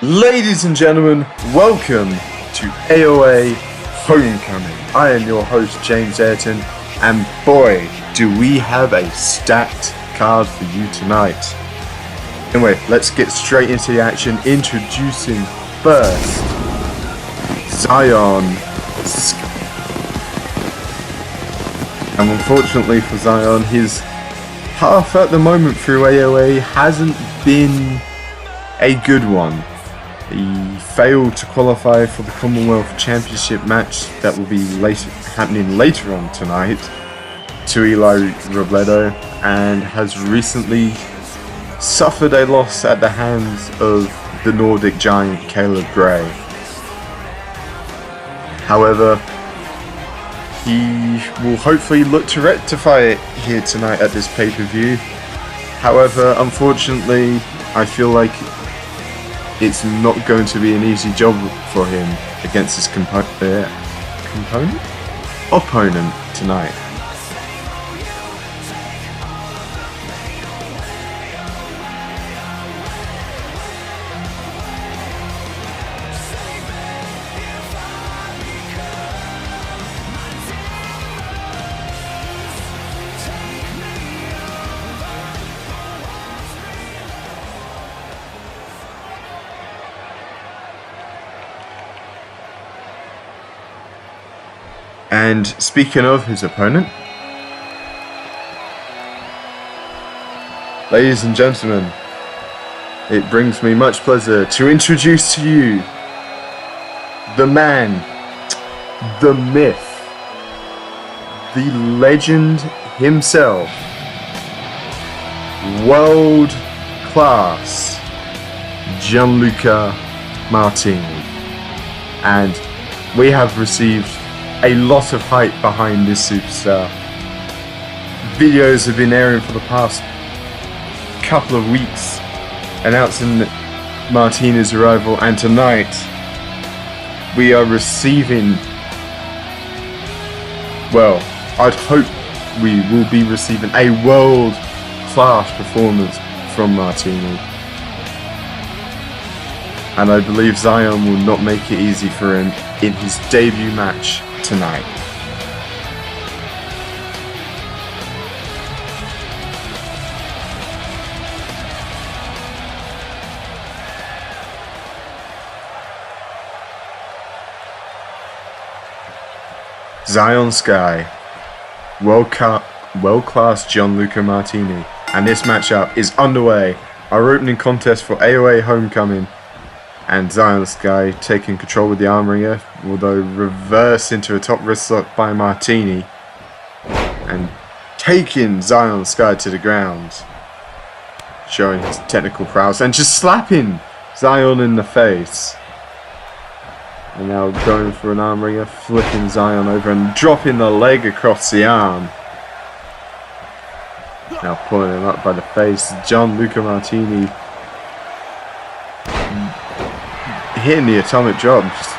Ladies and gentlemen, welcome to AOA Homecoming. I am your host, James Ayrton, and boy, do we have a stacked card for you tonight. Anyway, let's get straight into the action. Introducing first, Zion. And unfortunately for Zion, his path at the moment through AOA hasn't been a good one. He failed to qualify for the Commonwealth Championship match that will be happening later on tonight to Eli Robledo, and has recently suffered a loss at the hands of the Nordic giant Caleb Gray. However, he will hopefully look to rectify it here tonight at this pay-per-view. However, unfortunately, I feel like it's not going to be an easy job for him against his opponent tonight. And speaking of his opponent, ladies and gentlemen, it brings me much pleasure to introduce to you the man, the myth, the legend himself, world class Gianluca Martini. And we have received a lot of hype behind this superstar. Videos have been airing for the past couple of weeks announcing Martini's arrival, and tonight we are receiving, well, I'd hope we will be receiving a world-class performance from Martini. And I believe Zion will not make it easy for him in his debut match tonight. Zion Sky, world-class Gianluca Martini, and this matchup is underway. Our opening contest for AOA Homecoming, and Zion Sky taking control with the arm wringer, although reverse into a top wrist lock by Martini, and taking Zion Sky to the ground, showing his technical prowess and just slapping Zion in the face. And now going for an arm wringer, flipping Zion over and dropping the leg across the arm. Now pulling him up by the face, Gianluca Martini hitting the atomic drop, just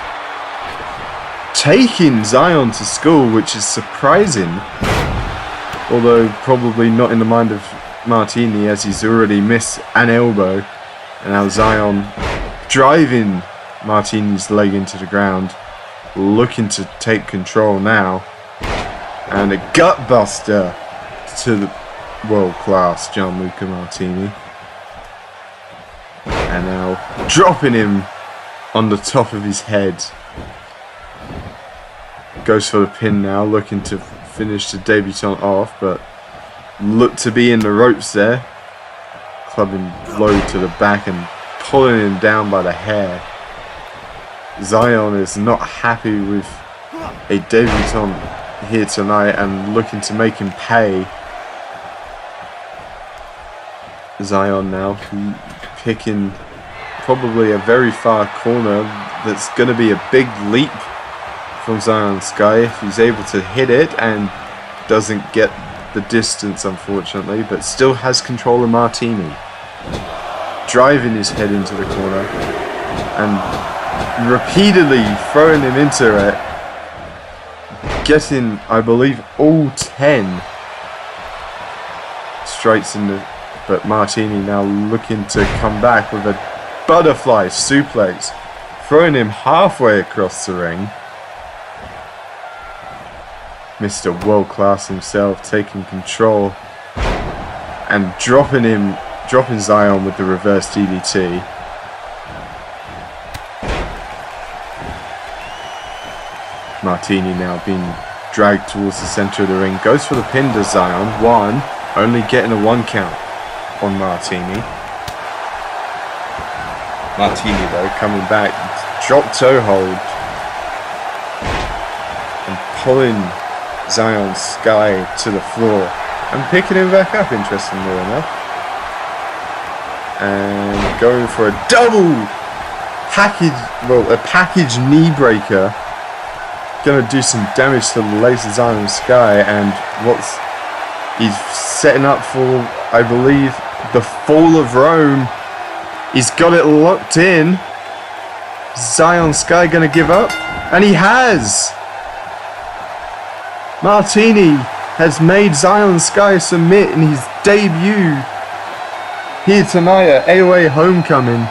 taking Zion to school, which is surprising, although probably not in the mind of Martini, as he's already missed an elbow. And now Zion driving Martini's leg into the ground, looking to take control now, and a gut buster to the world-class Gianluca Martini, and now dropping him on the top of his head. Goes for the pin now, looking to finish the debutant off, but looked to be in the ropes there. Clubbing low to the back and pulling him down by the hair. Zion is not happy with a debutant here tonight and looking to make him pay. Zion now picking probably a very far corner. That's going to be a big leap from Zion Sky if he's able to hit it, and doesn't get the distance unfortunately, but still has control of Martini, driving his head into the corner and repeatedly throwing him into it, getting, I believe, all 10 strikes in the, but Martini now looking to come back with a butterfly suplex, throwing him halfway across the ring. Mr. World Class himself taking control and dropping Zion with the reverse DDT. Martini now being dragged towards the center of the ring, goes for the pin to Zion. One, only getting a 1 count on Martini. Martini though coming back, drop toe hold and pulling Zion Sky to the floor and picking him back up, interestingly enough, and going for a double package knee breaker. Gonna do some damage to the legs of Zion Sky, and he's setting up for, I believe, the fall of Rome. He's got it locked in. Zion Sky gonna give up, and he has. Martini has made Zion Sky submit in his debut here tonight at AOA Homecoming.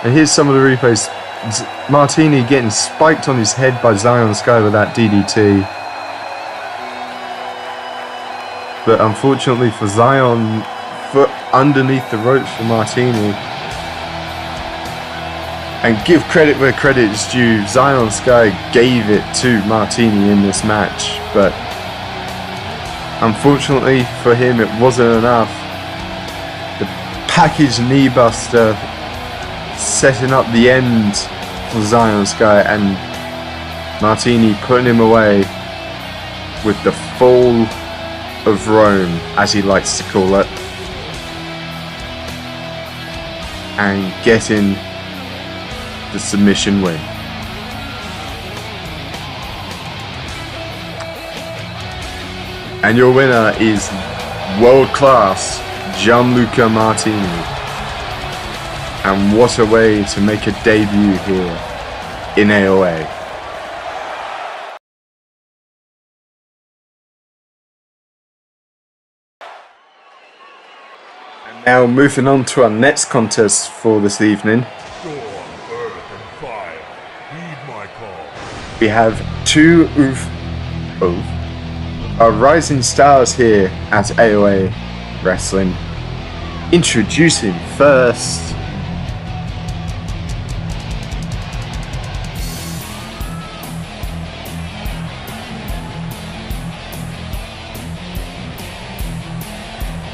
And here's some of the replays. Martini getting spiked on his head by Zion Sky with that DDT. But unfortunately for Zion, foot underneath the ropes for Martini. And give credit where credit is due, Zion Sky gave it to Martini in this match. But unfortunately for him, it wasn't enough. The package knee buster setting up the end for Zion Sky, and Martini putting him away with the fall of Rome, as he likes to call it, and getting the submission win. And your winner is world class Gianluca Martini. And what a way to make a debut here in AOA. And now moving on to our next contest for this evening. Storm, earth, and fire, heed my call. We have two rising stars here at AOA Wrestling. Introducing first,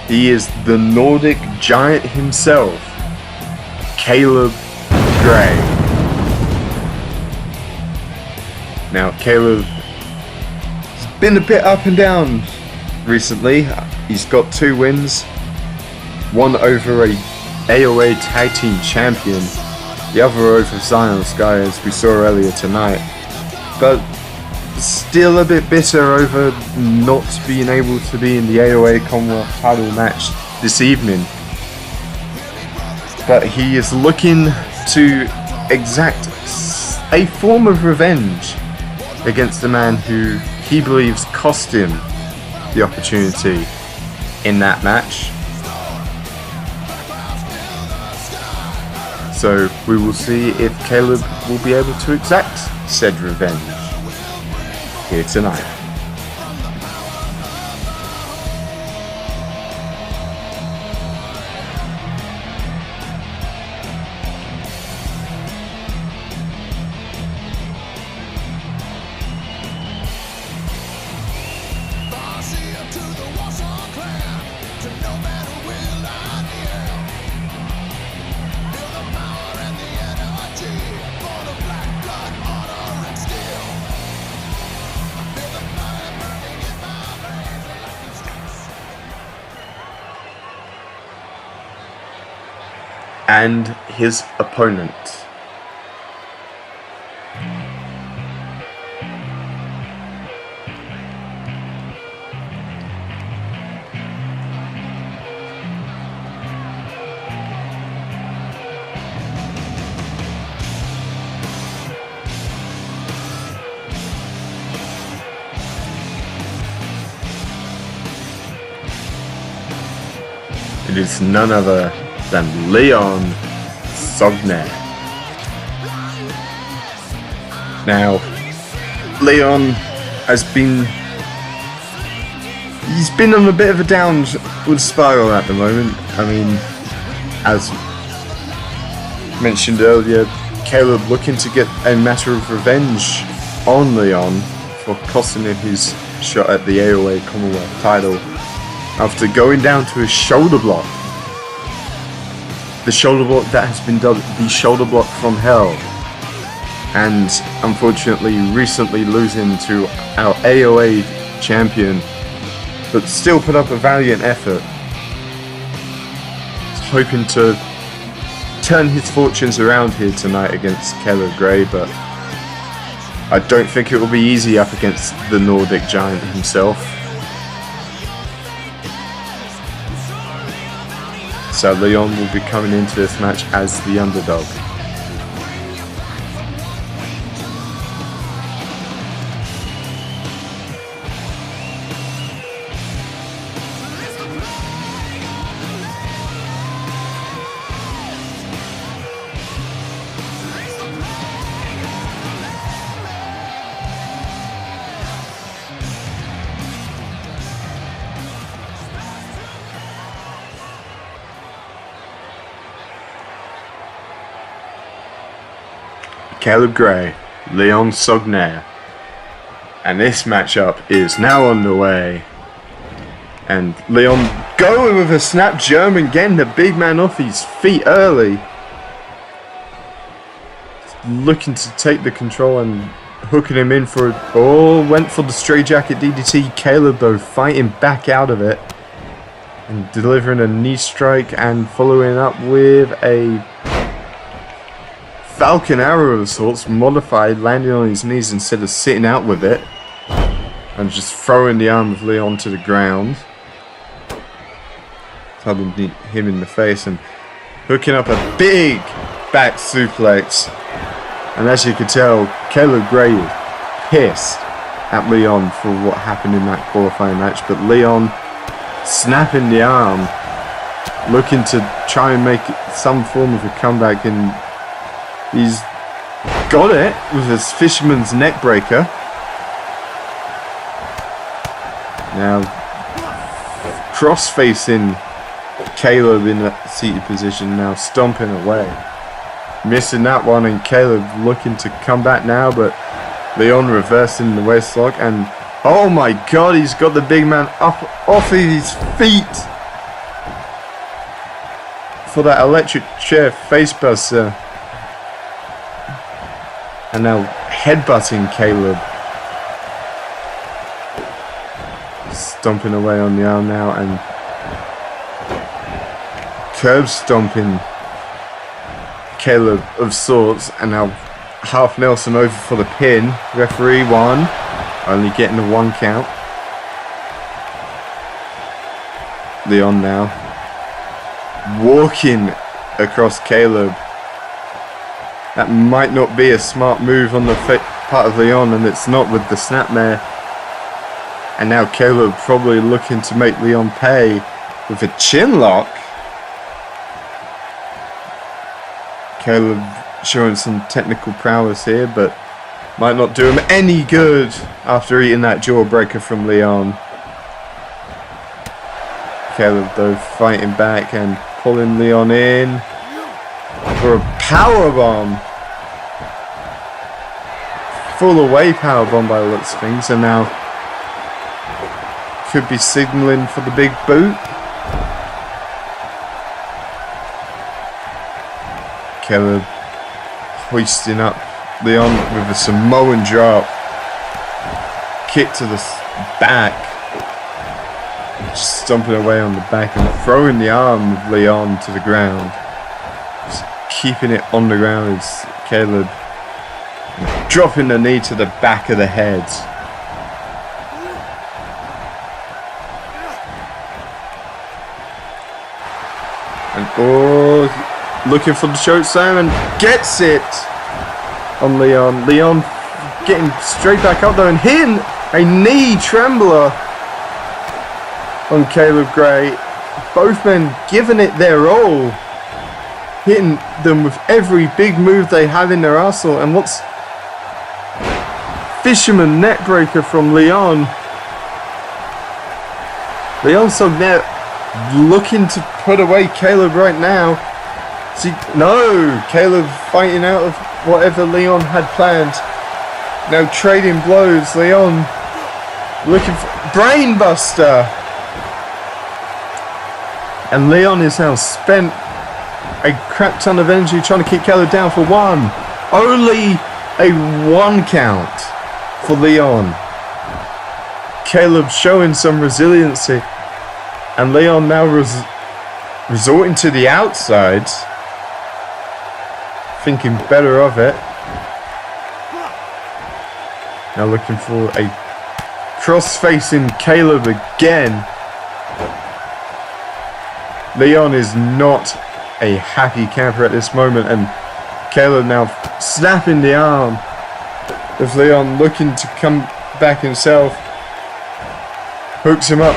he is the Nordic giant himself, Caleb Gray. Now, Caleb has been a bit up and down recently. He's got 2 wins, one over a AOA Tag Team Champion, the other over Zion Sky, as we saw earlier tonight. But still a bit bitter over not being able to be in the AOA Commonwealth title match this evening. But he is looking to exact a form of revenge against the man who he believes cost him the opportunity in that match. So we will see if Caleb will be able to exact said revenge here tonight. And his opponent. It is none other than Leon Sogner. Now, Leon has been... He's been on a bit of a downward spiral at the moment. I mean, as mentioned earlier, Caleb looking to get a matter of revenge on Leon for costing him his shot at the AOA Commonwealth title after going down to a shoulder block. The shoulder block that has been dubbed the shoulder block from hell. And unfortunately recently losing to our AOA champion, but still put up a valiant effort, hoping to turn his fortunes around here tonight against Caleb Gray, but I don't think it will be easy up against the Nordic giant himself. So Leon will be coming into this match as the underdog. Caleb Gray, Leon Sogner, and this matchup is now underway. And Leon going with a snap German, getting the big man off his feet early, looking to take the control and hooking him in for it. Oh, went for the straight jacket DDT. Caleb though fighting back out of it and delivering a knee strike and following up with a Falcon Arrow of sorts, modified, landing on his knees instead of sitting out with it, and just throwing the arm of Leon to the ground, clubbing him in the face and hooking up a big back suplex. And as you can tell, Caleb Gray is pissed at Leon for what happened in that qualifying match, but Leon snapping the arm, looking to try and make some form of a comeback, and he's got it with his fisherman's neck breaker. Now cross-facing Caleb in a seated position, now stomping away. Missing that one, and Caleb looking to come back now, but Leon reversing the waist lock, and oh my god, he's got the big man up off his feet for that electric chair facebuster. And now headbutting Caleb. Stomping away on the arm now, and curb stomping Caleb of sorts, and now half Nelson over for the pin. Referee won, only getting the 1 count. Leon now walking across Caleb. That might not be a smart move on the part of Leon, and it's not with the snapmare. And now Caleb probably looking to make Leon pay with a chin lock. Caleb showing some technical prowess here, but might not do him any good after eating that jawbreaker from Leon. Caleb though fighting back and pulling Leon in for a powerbomb. Full away powerbomb by the looks of things, and now could be signaling for the big boot. Caleb hoisting up Leon with a Samoan drop. Kick to the back. Just stomping away on the back and throwing the arm of Leon to the ground. Just keeping it on the ground is Caleb. Dropping the knee to the back of the head. And oh, looking for the choke slam and gets it on Leon. Leon getting straight back up though and hitting a knee trembler on Caleb Gray. Both men giving it their all hitting them with every big move they have in their arsenal. And what's fisherman neckbreaker from Leon. Leon Sognet looking to put away Caleb right now. See, no, Caleb fighting out of whatever Leon had planned. Now trading blows. Leon looking for brainbuster. And Leon is now spent a crap ton of energy trying to keep Caleb down for one. Only a 1 count for Leon. Caleb showing some resiliency. And Leon now resorting to the outside. Thinking better of it. Now looking for a cross-facing Caleb again. Leon is not a happy camper at this moment, and Caleb now snapping the arm with Leon looking to come back himself. Hooks him up.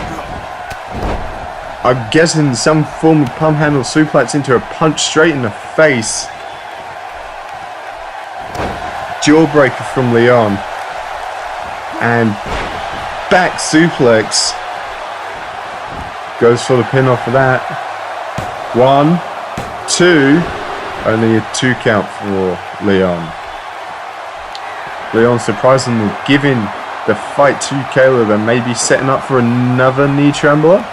I'm guessing some form of pump handle suplex into a punch straight in the face. Jawbreaker from Leon. And back suplex. Goes for the pin off of that. 1, 2. Only a 2 count for Leon. Leon surprisingly giving the fight to Caleb and maybe setting up for another knee trembler.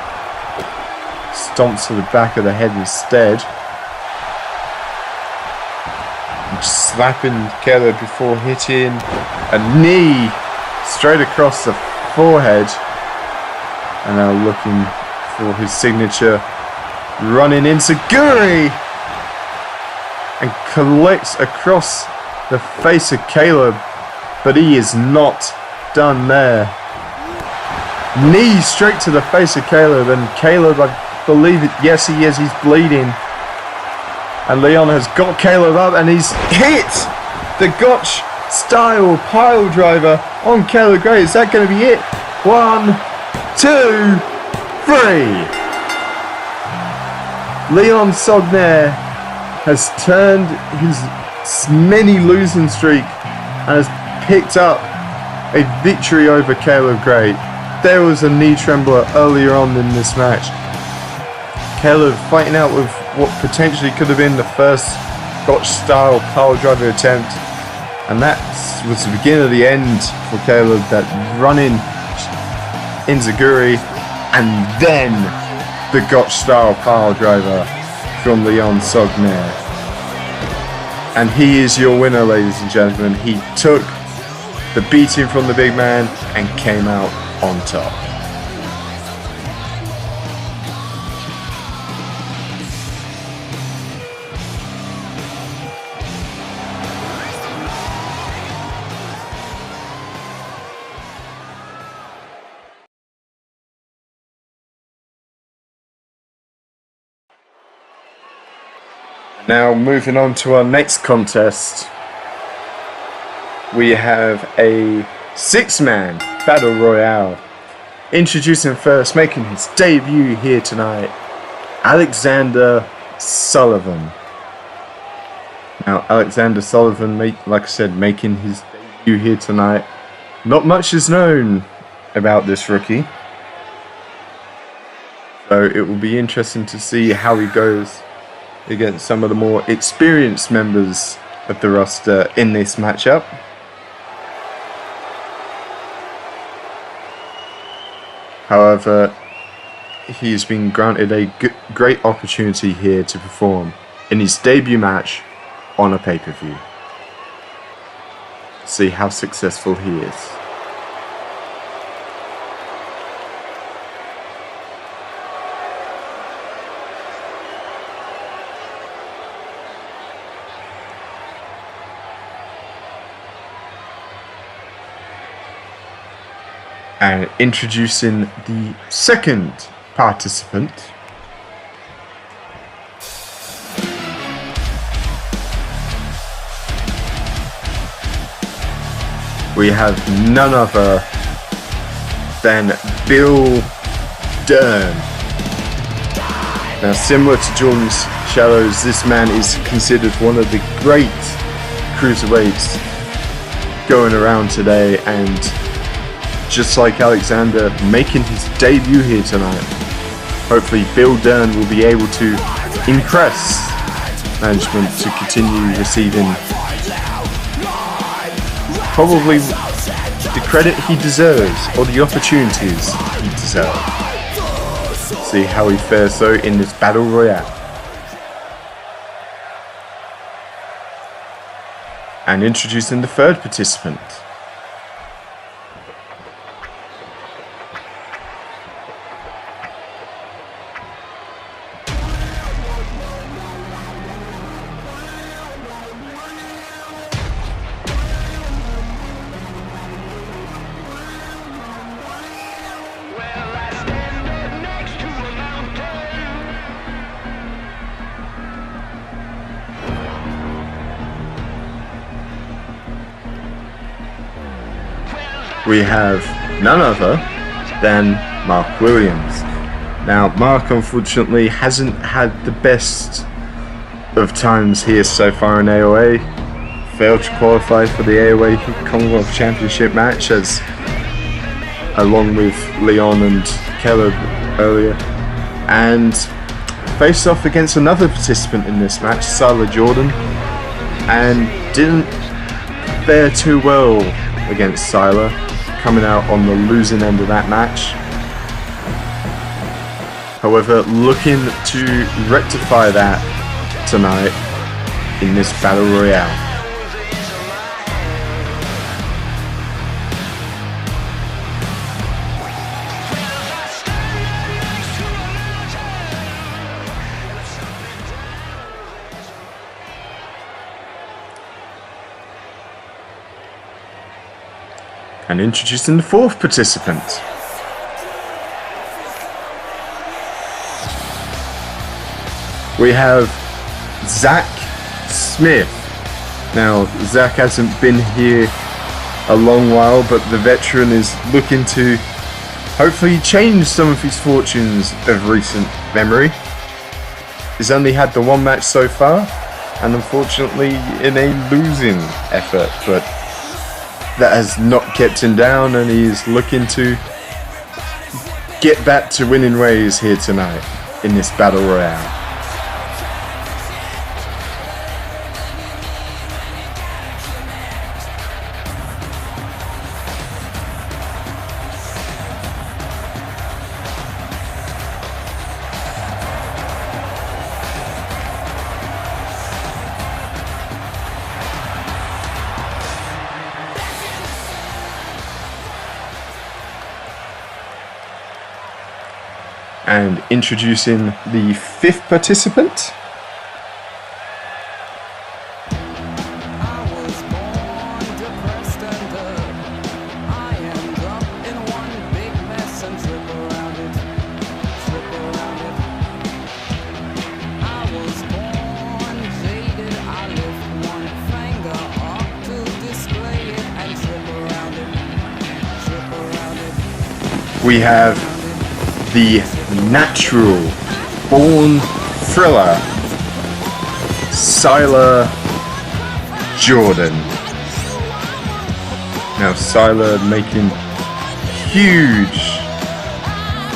Stomps to the back of the head instead. Slapping Caleb before hitting a knee straight across the forehead. And now looking for his signature. Running into Guri. And collects across the face of Caleb. But he is not done there. Knee straight to the face of Caleb. And Caleb, I believe it. Yes, he is. He's bleeding. And Leon has got Caleb up. And he's hit the Gotch style pile driver on Caleb Gray. Is that going to be it? 1, 2, 3. Leon Sogner has turned his many losing streak and has picked up a victory over Caleb Gray. There was a knee trembler earlier on in this match. Caleb fighting out with what potentially could have been the first Gotch style pile driver attempt. And that was the beginning of the end for Caleb. That running Inzaguri and then the Gotch style pile driver from Leon Sogner. And he is your winner, ladies and gentlemen. He took the beating from the big man and came out on top. Now moving on to our next contest, we have a 6-man battle royale. Introducing first, making his debut here tonight, Alexander Sullivan. Now Alexander Sullivan, like I said, making his debut here tonight. Not much is known about this rookie, so it will be interesting to see how he goes against some of the more experienced members of the roster in this matchup. However, he's been granted a great opportunity here to perform in his debut match on a pay-per-view. See how successful he is. And introducing the second participant, we have none other than Bill Dern. Now, similar to Jordan's Shadows, this man is considered one of the great cruiserweights going around today, and just like Alexander, making his debut here tonight. Hopefully Bill Dern will be able to impress management to continue receiving probably the credit he deserves, or the opportunities he deserves. See how he fares though in this battle royale. And introducing the third participant. We have none other than Mark Williams. Now, Mark unfortunately hasn't had the best of times here so far in AOA. Failed to qualify for the AOA Commonwealth Championship match, as along with Leon and Caleb earlier, and faced off against another participant in this match, Siler Jordan, and didn't fare too well against Siler, coming out on the losing end of that match. However, looking to rectify that tonight in this battle royale. And introducing the fourth participant. We have Zach Smith. Now, Zach hasn't been here a long while, but the veteran is looking to hopefully change some of his fortunes of recent memory. He's only had the one match so far, and unfortunately in a losing effort, but that has not kept him down, and he's looking to get back to winning ways here tonight in this battle royale. And introducing the fifth participant. We have the natural born thriller, Siler Jordan. Now, Siler making huge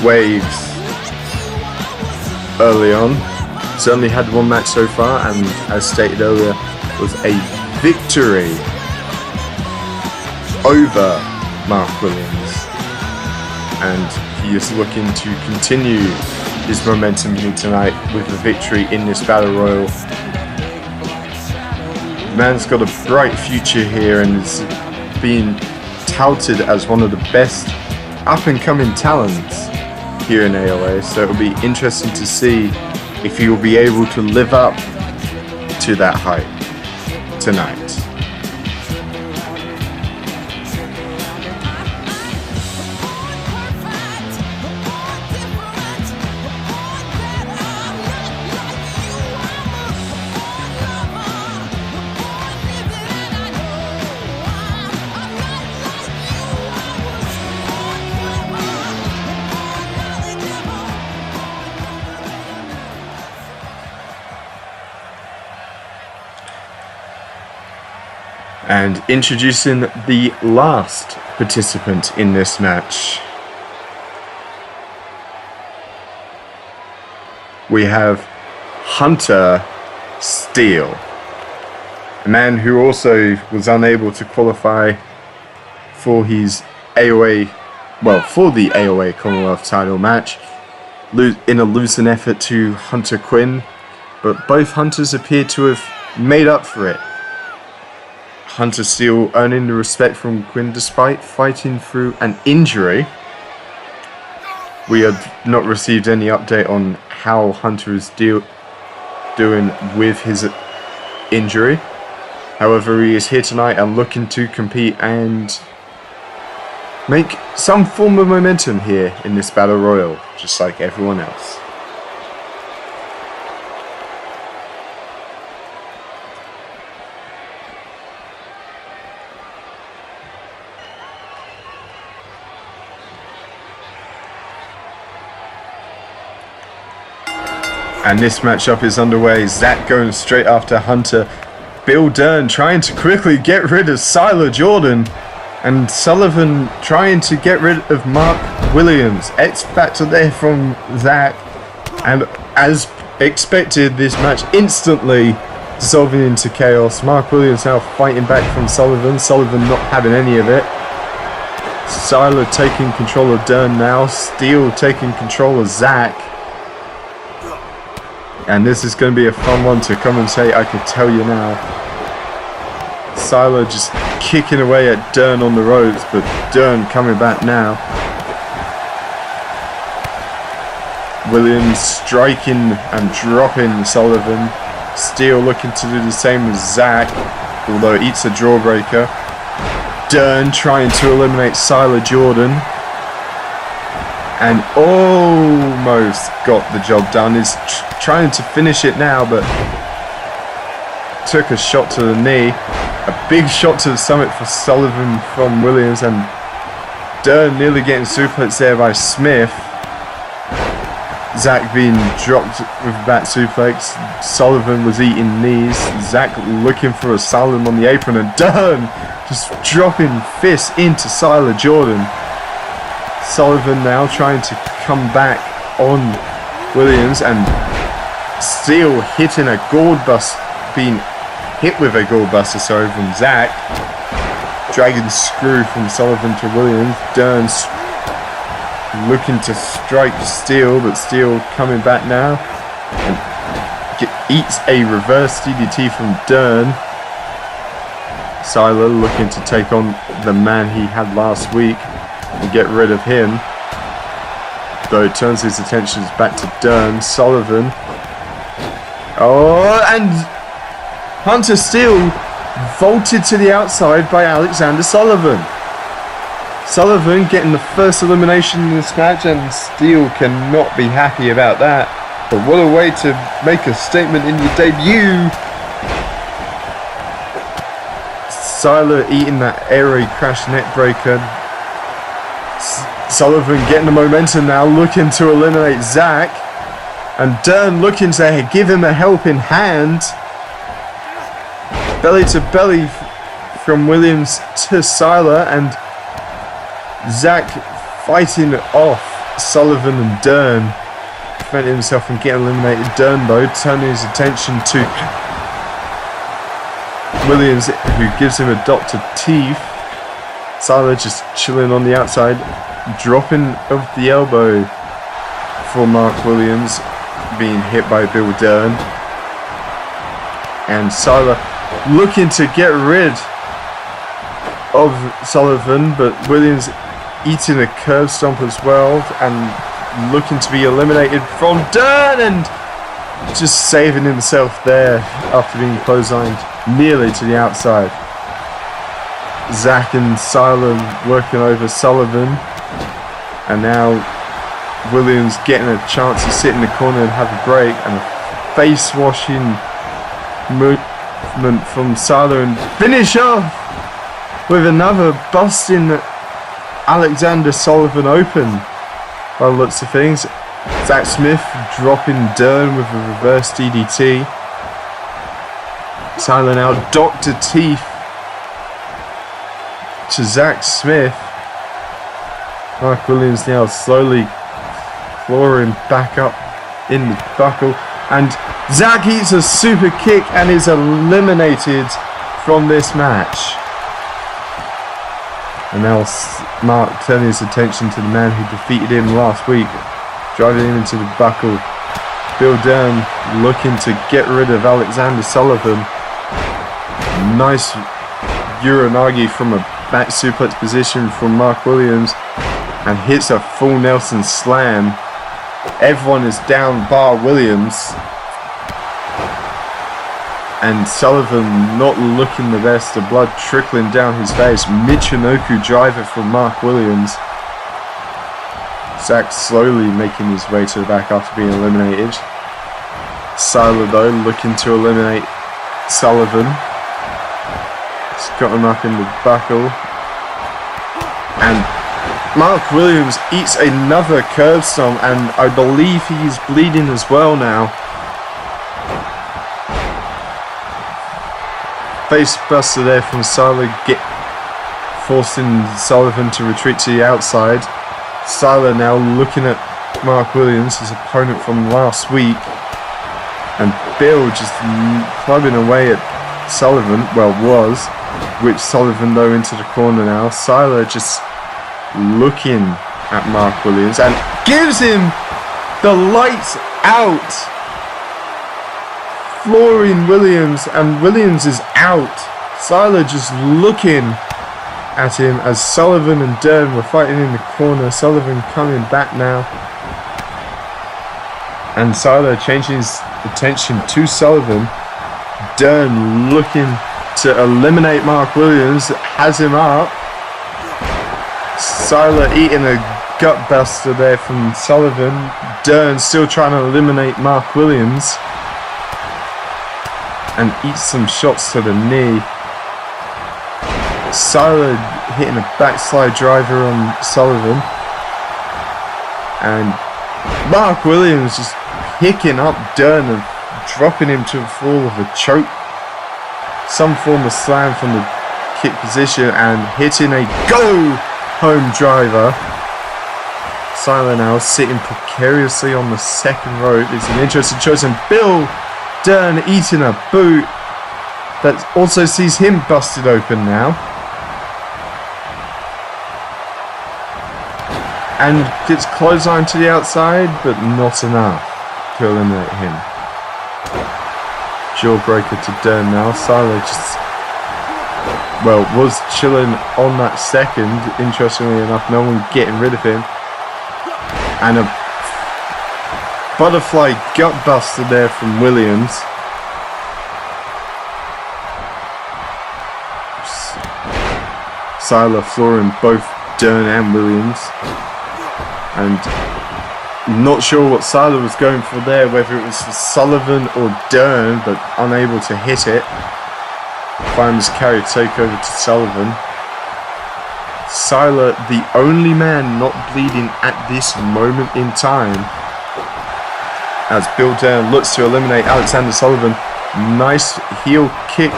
waves early on. He's only had one match so far, and as stated earlier, was a victory over Mark Williams. And he is looking to continue his momentum here tonight with a victory in this battle royal. The man's got a bright future here and is being touted as one of the best up and coming talents here in AOA, so it'll be interesting to see if he will be able to live up to that hype tonight. And introducing the last participant in this match, we have Hunter Steele, a man who also was unable to qualify for his AOA, for the AOA Commonwealth title match in a losing effort to Hunter Quinn, but both Hunters appear to have made up for it. Hunter Steele earning the respect from Quinn despite fighting through an injury. We have not received any update on how Hunter is doing with his injury. However, he is here tonight and looking to compete and make some form of momentum here in this battle royal, just like everyone else. And this matchup is underway. Zach going straight after Hunter. Bill Dern trying to quickly get rid of Siler Jordan. And Sullivan trying to get rid of Mark Williams. X Factor there from Zach. And as expected, this match instantly dissolving into chaos. Mark Williams now fighting back from Sullivan. Sullivan not having any of it. Siler taking control of Dern now. Steele taking control of Zach. And this is going to be a fun one to come and say, I can tell you now. Siler just kicking away at Dern on the ropes, but Dern coming back now. Williams striking and dropping Sullivan. Steele looking to do the same as Zach, although it eats a jawbreaker. Dern trying to eliminate Siler Jordan. And almost got the job done. Is trying to finish it now, but took a shot to the knee. A big shot to the stomach for Sullivan from Williams, and Dern nearly getting suplexed there by Smith. Zach being dropped with a back suplex. Sullivan was eating knees. Zach looking for asylum on the apron, and Dern just dropping fists into Siler Jordan. Sullivan now trying to come back on Williams, and Steele hitting a gourd bust, being hit with a gourd buster, from Zach. Dragon screw from Sullivan to Williams. Dern looking to strike Steele, but Steele coming back now and eats a reverse DDT from Dern. Siler looking to take on the man he had last week and get rid of him, though it turns his attentions back to Dern. Sullivan, and Hunter Steele vaulted to the outside by Alexander Sullivan. Sullivan getting the first elimination in this match, and Steele cannot be happy about that. But what a way to make a statement in your debut. Siler eating that aerial crash neck breaker. Sullivan getting the momentum now, looking to eliminate Zach. And Dern looking to give him a helping hand. Belly to belly from Williams to Siler, and Zach fighting off Sullivan and Dern, preventing himself from getting eliminated. Dern, though, turning his attention to Williams, who gives him a Dr. Teeth. Siler just chilling on the outside, dropping of the elbow for Mark Williams, being hit by Bill Dern. And Siler looking to get rid of Sullivan, but Williams eating a curb stomp as well and looking to be eliminated from Dern, and just saving himself there after being clotheslined nearly to the outside. Zach and Siler working over Sullivan, and now Williams getting a chance to sit in the corner and have a break, and a face washing movement from Siler, and finish off with another busting Alexander Sullivan open by the looks of things. Zach Smith dropping Dern with a reverse DDT. Siler now Dr. Teeth to Zach Smith. Mark Williams now slowly clawing back up in the buckle. And Zach eats a super kick and is eliminated from this match. And now Mark turning his attention to the man who defeated him last week, driving him into the buckle. Bill Dern looking to get rid of Alexander Sullivan. Nice Uranagi from a back suplex position from Mark Williams, and hits a full Nelson slam. Everyone is down bar Williams. And Sullivan not looking the best, the blood trickling down his face. Michinoku driver from Mark Williams. Zach slowly making his way to the back after being eliminated. Siler though looking to eliminate Sullivan. He's got him up in the buckle. And Mark Williams eats another curb stomp, and I believe he is bleeding as well now. Face buster there from Siler, forcing Sullivan to retreat to the outside. Siler now looking at Mark Williams, his opponent from last week. And Bill just clubbing away at Sullivan, well was, which Sullivan though into the corner now. Siler just looking at Mark Williams and gives him the lights out. Flooring Williams, and Williams is out. Siler just looking at him as Sullivan and Dern were fighting in the corner. Sullivan coming back now, and Siler changing his attention to Sullivan. Dern looking to eliminate Mark Williams, has him up. Siler eating a gut buster there from Sullivan. Dern still trying to eliminate Mark Williams, and eats some shots to the knee. Siler hitting a backslide driver on Sullivan. And Mark Williams just picking up Dern and dropping him to the floor with a choke. Some form of slam from the kick position and hitting a go home driver. Siler now sitting precariously on the second rope. It's an interesting choice, and Bill Dern eating a boot that also sees him busted open now, and gets clothesline to the outside, but not enough to eliminate him. Jawbreaker to Dern now. Siler just, well, was chilling on that second, interestingly enough, no one getting rid of him, and a butterfly gut buster there from Williams. Siler flooring both Dern and Williams. And not sure what Siler was going for there, whether it was for Sullivan or Dern, but unable to hit it. Finds carry takeover to Sullivan. Siler, the only man not bleeding at this moment in time, as Bill Dern looks to eliminate Alexander Sullivan. Nice heel kick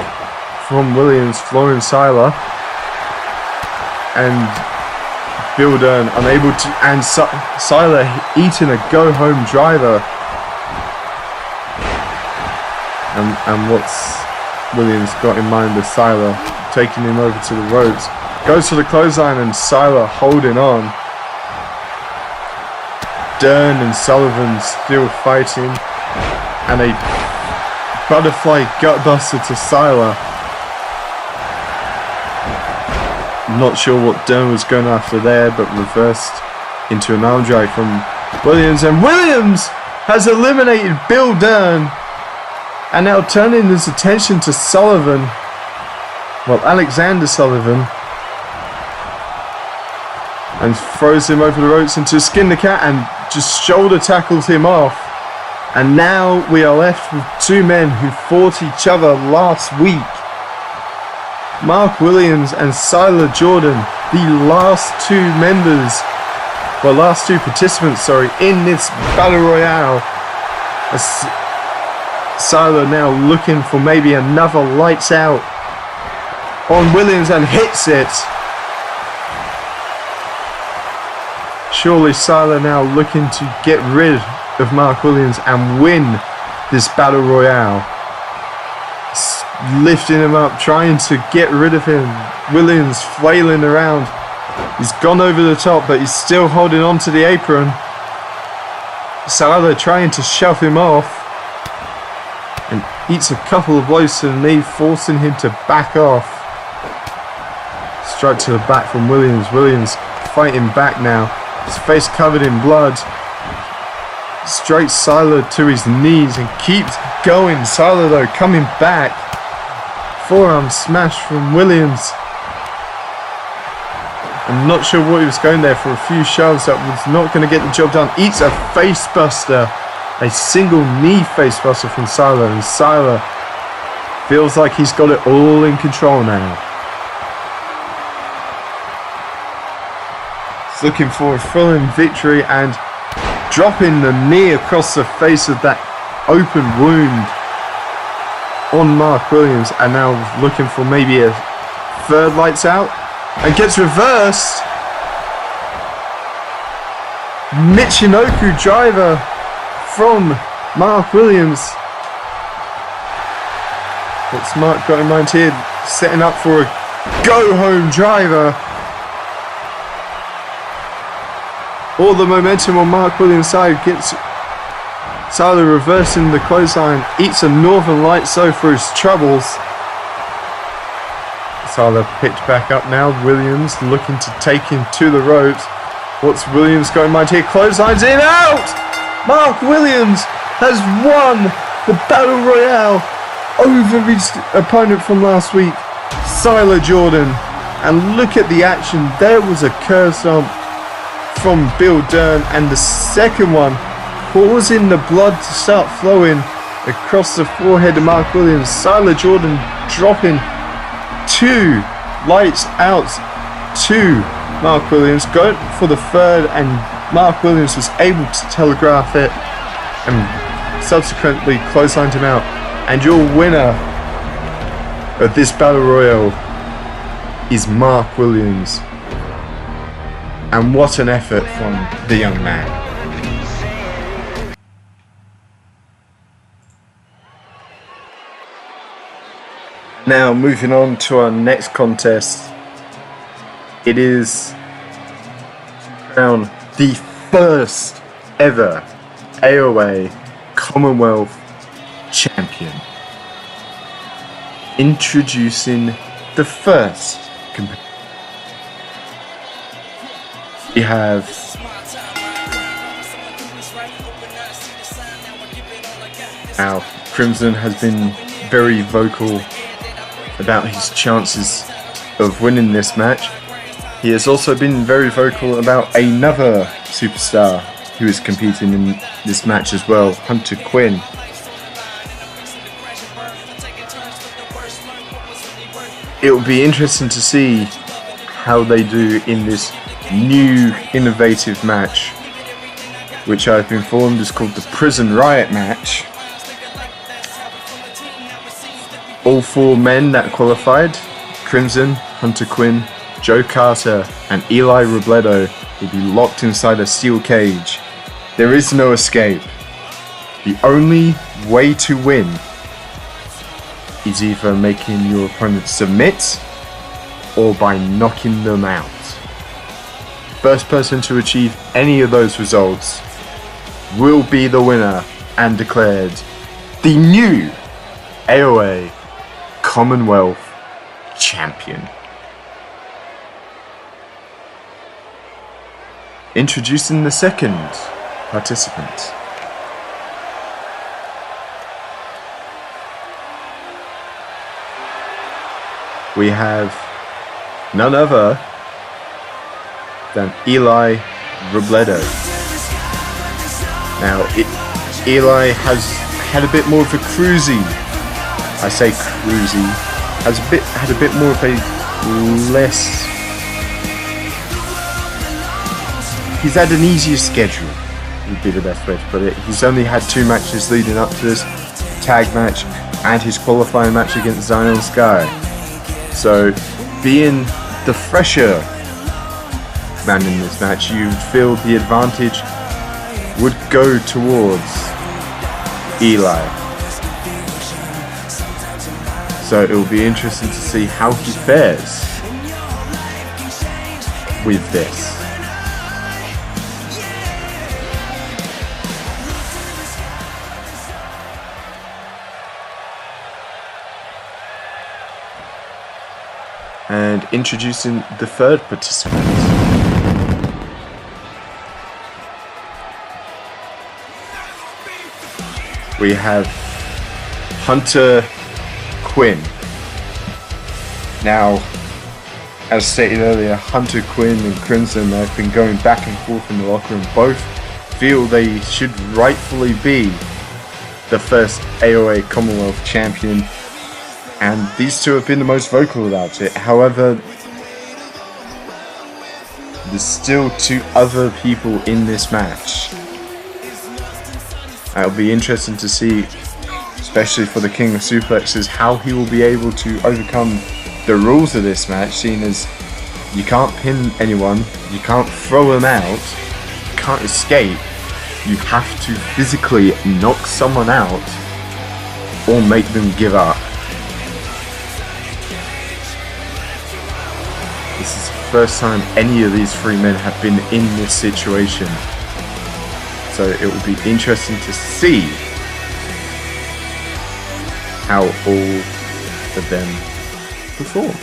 from Williams, flooring Siler. And Bill Dern unable to, and Siler eating a go-home driver. And what's Williams got in mind with Siler? Taking him over to the ropes. Goes to the clothesline, and Siler holding on. Dern and Sullivan still fighting, and a butterfly gutbuster to Siler. Not sure what Dern was going after there, but reversed into an arm drag from Williams, and Williams has eliminated Bill Dern, and now turning his attention to Sullivan, well, Alexander Sullivan, and throws him over the ropes into Skin the Cat and just shoulder tackles him off. And now we are left with two men who fought each other last week. Mark Williams and Siler Jordan, the last two participants, in this Battle Royale. As Siler now looking for maybe another lights out on Williams, and hits it surely Siler now looking to get rid of Mark Williams and win this battle royale. Lifting him up, trying to get rid of him. Williams flailing around. He's gone over the top, but he's still holding on to the apron. Siler trying to shove him off. And eats a couple of blows to the knee, forcing him to back off. Strike to the back from Williams. Williams fighting back now. His face covered in blood. Straight Siler to his knees and keeps going. Siler though coming back. Forearm smash from Williams. I'm not sure what he was going there for. A few shoves that was not going to get the job done. Eats a face buster. A single knee face buster from Siler. And Siler feels like he's got it all in control now. He's looking for a thrilling victory and dropping the knee across the face of that open wound on Mark Williams, and now looking for maybe a third lights out, and gets reversed. Michinoku driver from Mark Williams. What's Mark got in mind here? Setting up for a go home driver. All the momentum on Mark Williams' side. Gets Siler reversing the clothesline. Eats a Northern Lights though for his troubles. Siler picked back up now. Williams looking to take him to the ropes. What's Williams got in mind here? Clotheslines in, out! Mark Williams has won the Battle Royale over his opponent from last week, Siler Jordan. And look at the action. There was a curb stomp from Bill Dern, and the second one causing the blood to start flowing across the forehead of Mark Williams. Siler Jordan dropping 2 lights out to Mark Williams, going for the third, and Mark Williams was able to telegraph it and subsequently clotheslined him out. And your winner of this Battle Royal is Mark Williams. And what an effort from the young man. Now moving on to our next contest. It is to crown the first ever AOA Commonwealth Champion. Introducing the first competitor. We have now Crimson has been very vocal about his chances of winning this match. He has also been very vocal about another superstar who is competing in this match as well, Hunter Quinn. It will be interesting to see how they do in this new innovative match, which I've been informed is called the Prison Riot match. All 4 men that qualified, Crimson, Hunter Quinn, Joe Carter and Eli Robledo, will be locked inside a steel cage. There is no escape. The only way to win is either making your opponent submit or by knocking them out. First person to achieve any of those results will be the winner and declared the new AOA Commonwealth Champion. Introducing the second participant. We have none other than Eli Robledo. Now, Eli has had a bit more of a cruisy. I say cruisy. Had a bit more of a less. He's had an easier schedule, would be the best way to put it. He's only had 2 matches leading up to this tag match and his qualifying match against Zion Sky. So, being the fresher man in this match, you feel the advantage would go towards Eli. So it will be interesting to see how he fares with this. And introducing the third participant. We have Hunter Quinn. Now, as stated earlier, Hunter Quinn and Crimson have been going back and forth in the locker room. Both feel they should rightfully be the first AOA Commonwealth Champion, and these two have been the most vocal about it. However, there's still two other people in this match. It'll be interesting to see, especially for the King of Suplexes, how he will be able to overcome the rules of this match, seeing as you can't pin anyone, you can't throw them out, you can't escape, you have to physically knock someone out or make them give up. This is the first time any of these three men have been in this situation. So it will be interesting to see how all of them perform.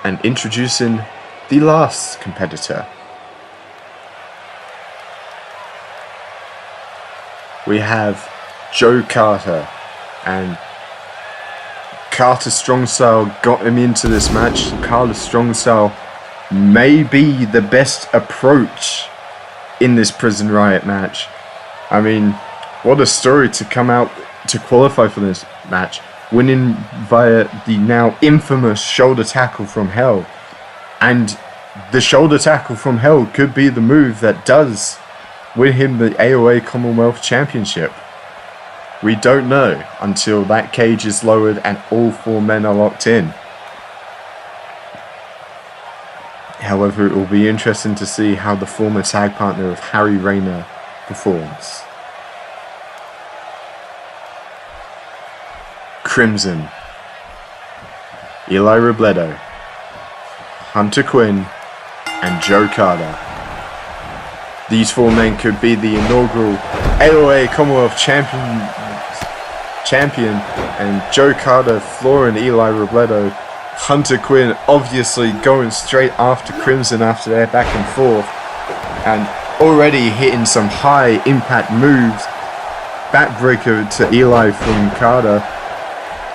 And introducing the last competitor, we have Joe Carter, and Carter's strong style got him into this match. Carter's strong style may be the best approach in this Prison Riot match. I mean, what a story to come out to qualify for this match, winning via the now infamous shoulder tackle from hell. And the shoulder tackle from hell could be the move that does win him the AOA Commonwealth Championship. We don't know until that cage is lowered and all four men are locked in. However, it will be interesting to see how the former tag partner of Harry Rayner performs. Crimson, Eli Robledo, Hunter Quinn, and Joe Carter. These four men could be the inaugural AOA Commonwealth Champion, and Joe Carter flooring Eli Robledo. Hunter Quinn obviously going straight after Crimson after their back and forth, and already hitting some high impact moves. Backbreaker to Eli from Carter.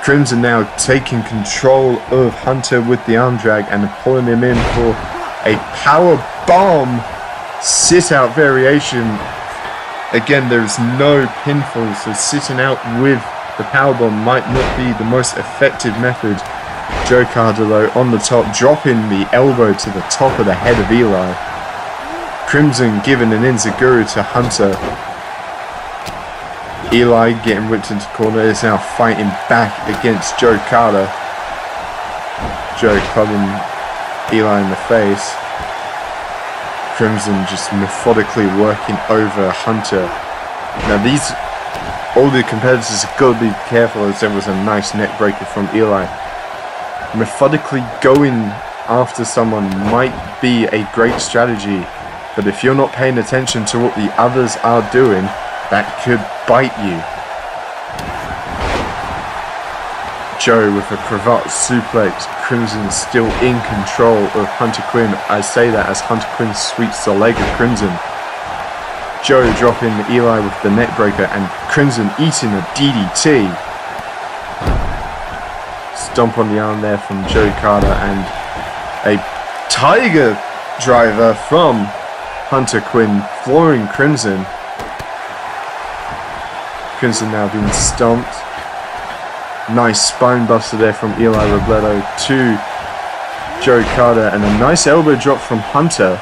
Crimson now taking control of Hunter with the arm drag and pulling him in for a power bomb sit out variation. Again, there's no pinfall, so sitting out with the powerbomb might not be the most effective method. Joe Carter though on the top, dropping the elbow to the top of the head of Eli. Crimson giving an enziguri to Hunter. Eli getting whipped into corner, is now fighting back against Joe Carter. Joe clubbing Eli in the face. Crimson just methodically working over Hunter. Now all the competitors have got to be careful, as there was a nice neck breaker from Eli. Methodically going after someone might be a great strategy, but if you're not paying attention to what the others are doing, that could bite you. Joe with a cravat suplex. Crimson still in control of Hunter Quinn. I say that as Hunter Quinn sweeps the leg of Crimson. Joe dropping Eli with the neck breaker, and Crimson eating a DDT. Stomp on the arm there from Joe Carter, and a tiger driver from Hunter Quinn flooring Crimson. Crimson now being stomped. Nice spine buster there from Eli Robledo to Joe Carter, and a nice elbow drop from Hunter.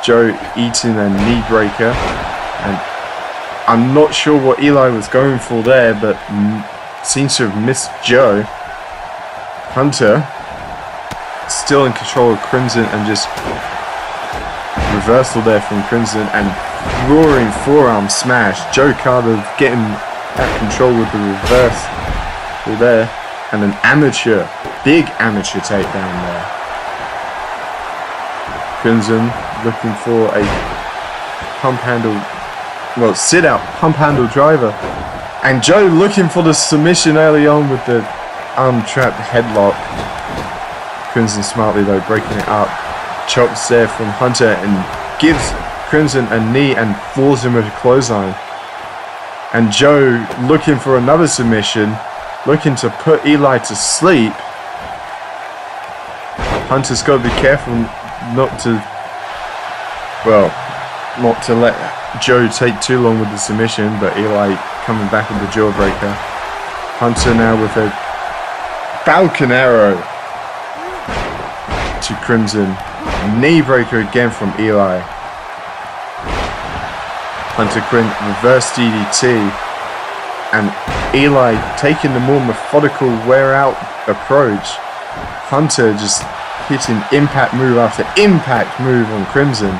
Joe eating a knee breaker, and I'm not sure what Eli was going for there, but seems to have missed Joe. Hunter still in control of Crimson, and just reversal there from Crimson and roaring forearm smash. Joe Carter getting at control with the reverse there, and an amateur, big amateur takedown there. Crimson looking for a pump handle, well, sit out pump handle driver, and Joe looking for the submission early on with the arm trap headlock. Crimson smartly though breaking it up, chops there from Hunter and gives Crimson a knee and floors him with a clothesline. And Joe looking for another submission, looking to put Eli to sleep. Hunter's got to be careful not to let Joe take too long with the submission, but Eli coming back with the jawbreaker. Hunter now with a Falcon Arrow to Crimson. Knee breaker again from Eli. Hunter Quinn reverse DDT, and Eli taking the more methodical wear out approach. Hunter just hitting impact move after impact move on Crimson.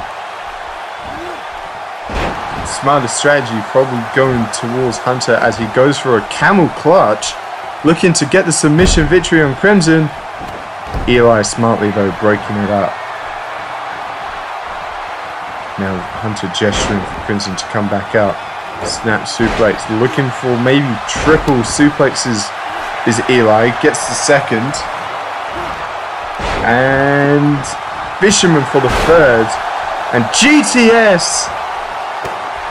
Smartest strategy probably going towards Hunter as he goes for a camel clutch, looking to get the submission victory on Crimson. Eli smartly though breaking it up. Now Hunter gesturing for Crimson to come back up. Snap suplex, looking for maybe triple suplexes is Eli. Gets the second. And Fisherman for the third. And GTS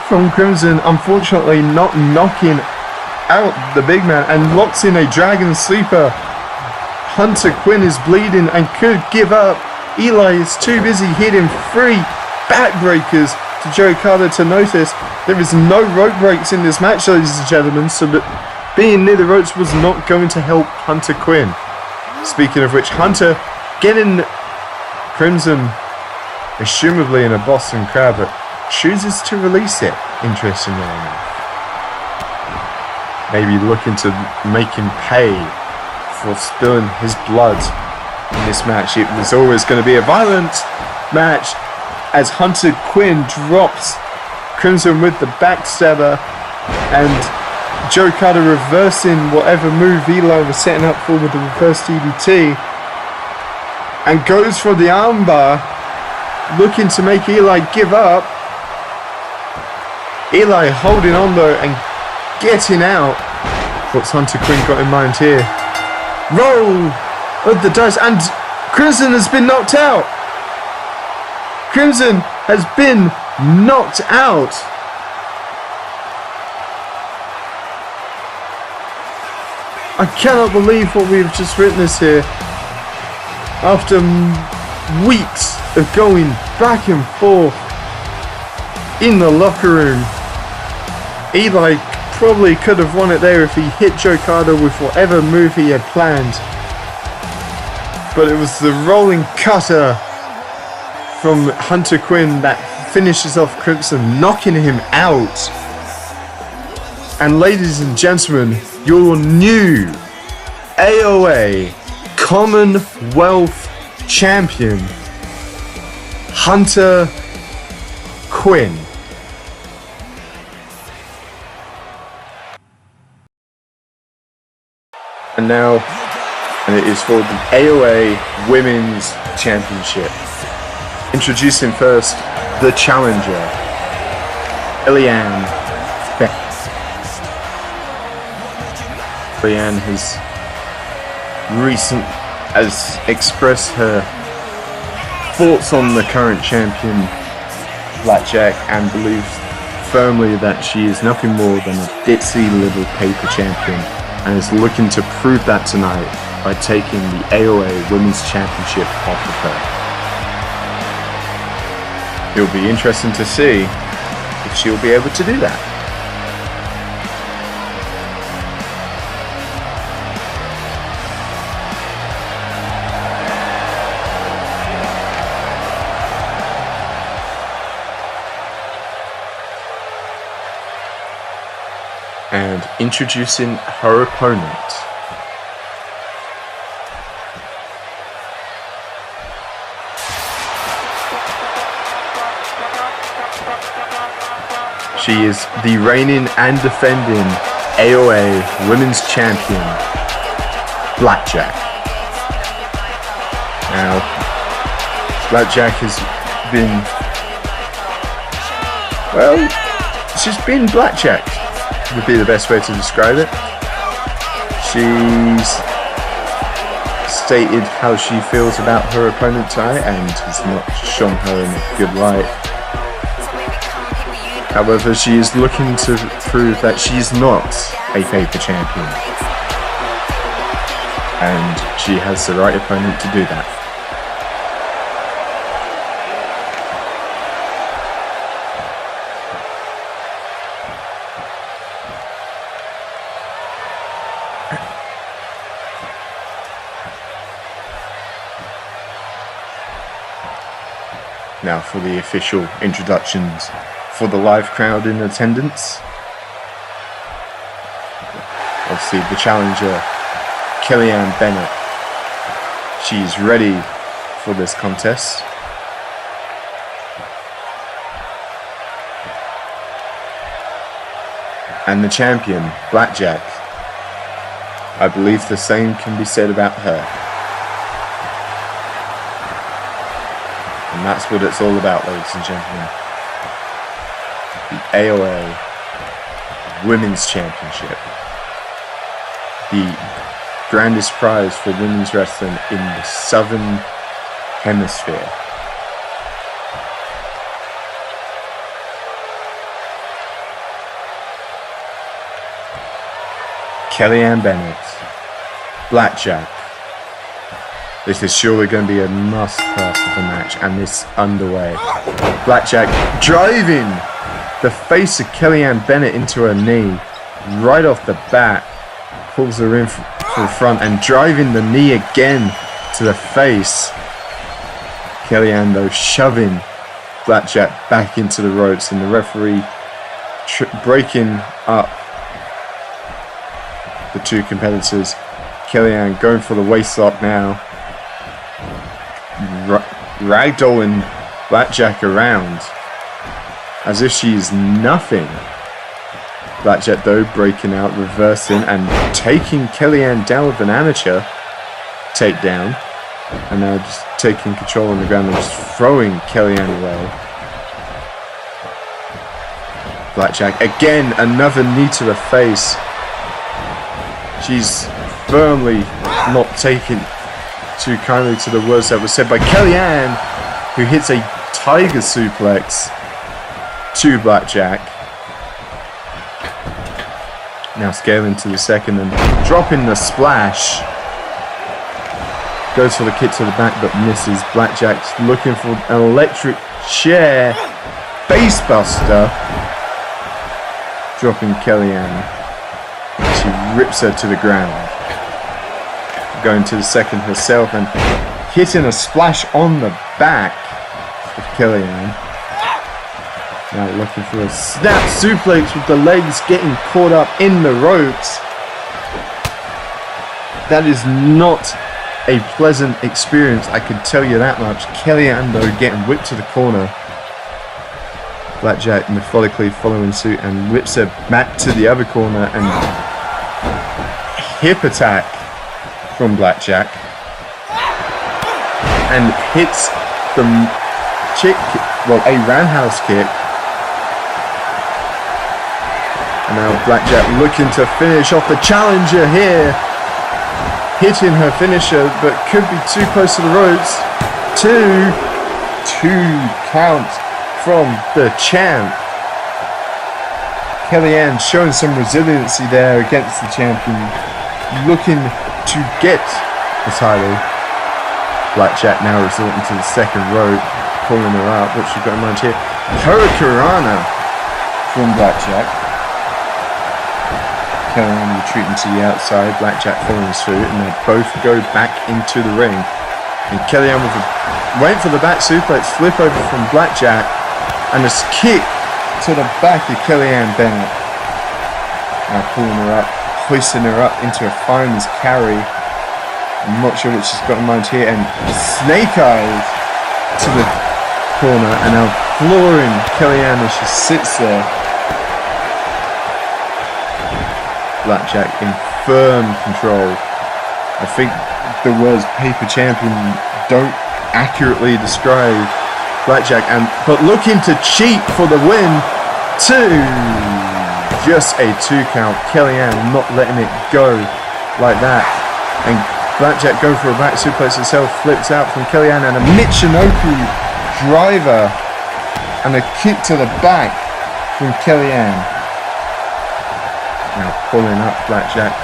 from Crimson, unfortunately not knocking out the big man, and locks in a Dragon Sleeper. Hunter Quinn is bleeding and could give up. Eli is too busy hitting 3 backbreakers to Joe Carter to notice. There is no rope breaks in this match, ladies and gentlemen, so that being near the ropes was not going to help Hunter Quinn. Speaking of which, Hunter getting Crimson, assumably in a Boston Crab, but chooses to release it, interestingly enough. Maybe looking to make him pay for spilling his blood in this match. It was always going to be a violent match, as Hunter Quinn drops Crimson with the backstabber, and Joe Carter reversing whatever move Eli was setting up for with the reverse DDT, and goes for the armbar, looking to make Eli give up. Eli holding on though and getting out. What's Hunter Quinn got in mind here? Roll of the dice, and Crimson has been knocked out. Crimson has been knocked out. I cannot believe what we've just witnessed here. After weeks of going back and forth in the locker room, Eli probably could have won it there if he hit Joe Carter with whatever move he had planned. But it was the rolling cutter from Hunter Quinn that finishes off Crimson, knocking him out. And ladies and gentlemen, your new AOA Commonwealth Champion, Hunter Quinn. And now, it is for the AOA Women's Championship. Introducing first the challenger, Kellyanne Bennett. Kellyanne has expressed her thoughts on the current champion, Blakjak, and believes firmly that she is nothing more than a ditzy little paper champion, and is looking to prove that tonight by taking the AOA Women's Championship off of her. It'll be interesting to see if she'll be able to do that. And introducing her opponent, She is the reigning and defending AOA Women's Champion, Blakjak. Now, Blakjak has been, well, she's been Blakjak, would be the best way to describe it. She's stated how she feels about her opponent tonight and has not shown her in a good light. However, she is looking to prove that she's not a paper champion, and she has the right opponent to do that. Now for the official introductions for the live crowd in attendance. Obviously the challenger, Kellyanne Bennett. She's ready for this contest. And the champion, Blakjak. I believe the same can be said about her. And that's what it's all about, ladies and gentlemen. The AOA Women's Championship. The grandest prize for women's wrestling in the Southern Hemisphere. Kellyanne Bennett, Blakjak. This is surely going to be a must-pass of a match, and this underway. Blakjak driving the face of Kellyanne Bennett into her knee right off the bat, pulls her in for the front and driving the knee again to the face. Kellyanne though shoving Blakjak back into the ropes, and the referee breaking up the two competitors. Kellyanne going for the waistlock now, ragdolling Blakjak around as if she's nothing. Blakjak though breaking out, reversing and taking Kellyanne down with an amateur takedown, and now just taking control on the ground and just throwing Kellyanne away. Blakjak again, another knee to the face. She's firmly not taken too kindly to the words that was said by Kellyanne, who hits a tiger suplex to Blakjak. Now scaling to the second and dropping the splash. Goes for the kick to the back but misses. Blakjak's looking for an electric chair. Facebuster. Dropping Kellyanne. She rips her to the ground. Going to the second herself and hitting a splash on the back of Kellyanne. Now looking for a snap suplex with the legs getting caught up in the ropes. That is not a pleasant experience, I can tell you that much. Kellyanne though getting whipped to the corner. Blakjak methodically following suit and whips her back to the other corner, and hip attack from Blakjak, and hits the a roundhouse kick. And now Blakjak looking to finish off the challenger here, hitting her finisher but could be too close to the ropes. Two counts from the champ. Kellyanne showing some resiliency there against the champion, looking to get the title. Blakjak now resorting to the second rope, pulling her up. What she's got in mind here? Hurricanrana from Blakjak. Kellyanne retreating to the outside, Blakjak following suit, and they both go back into the ring. And Kellyanne went for the back suplex, flip over from Blakjak, and a kick to the back of Kellyanne Bennett. Now pulling her up, hoisting her up into a fireman's carry. I'm not sure what she's got in mind here, and snake eyes to the corner and now flooring Kellyanne as she sits there. Blakjak in firm control. I think the words paper champion don't accurately describe Blakjak, but looking to cheat for the win. 2. Just a 2 count. Kellyanne not letting it go like that. And Blakjak going for a back suplex herself, flips out from Kellyanne, and a Michinoku driver and a kick to the back from Kellyanne. Now pulling up Blakjak.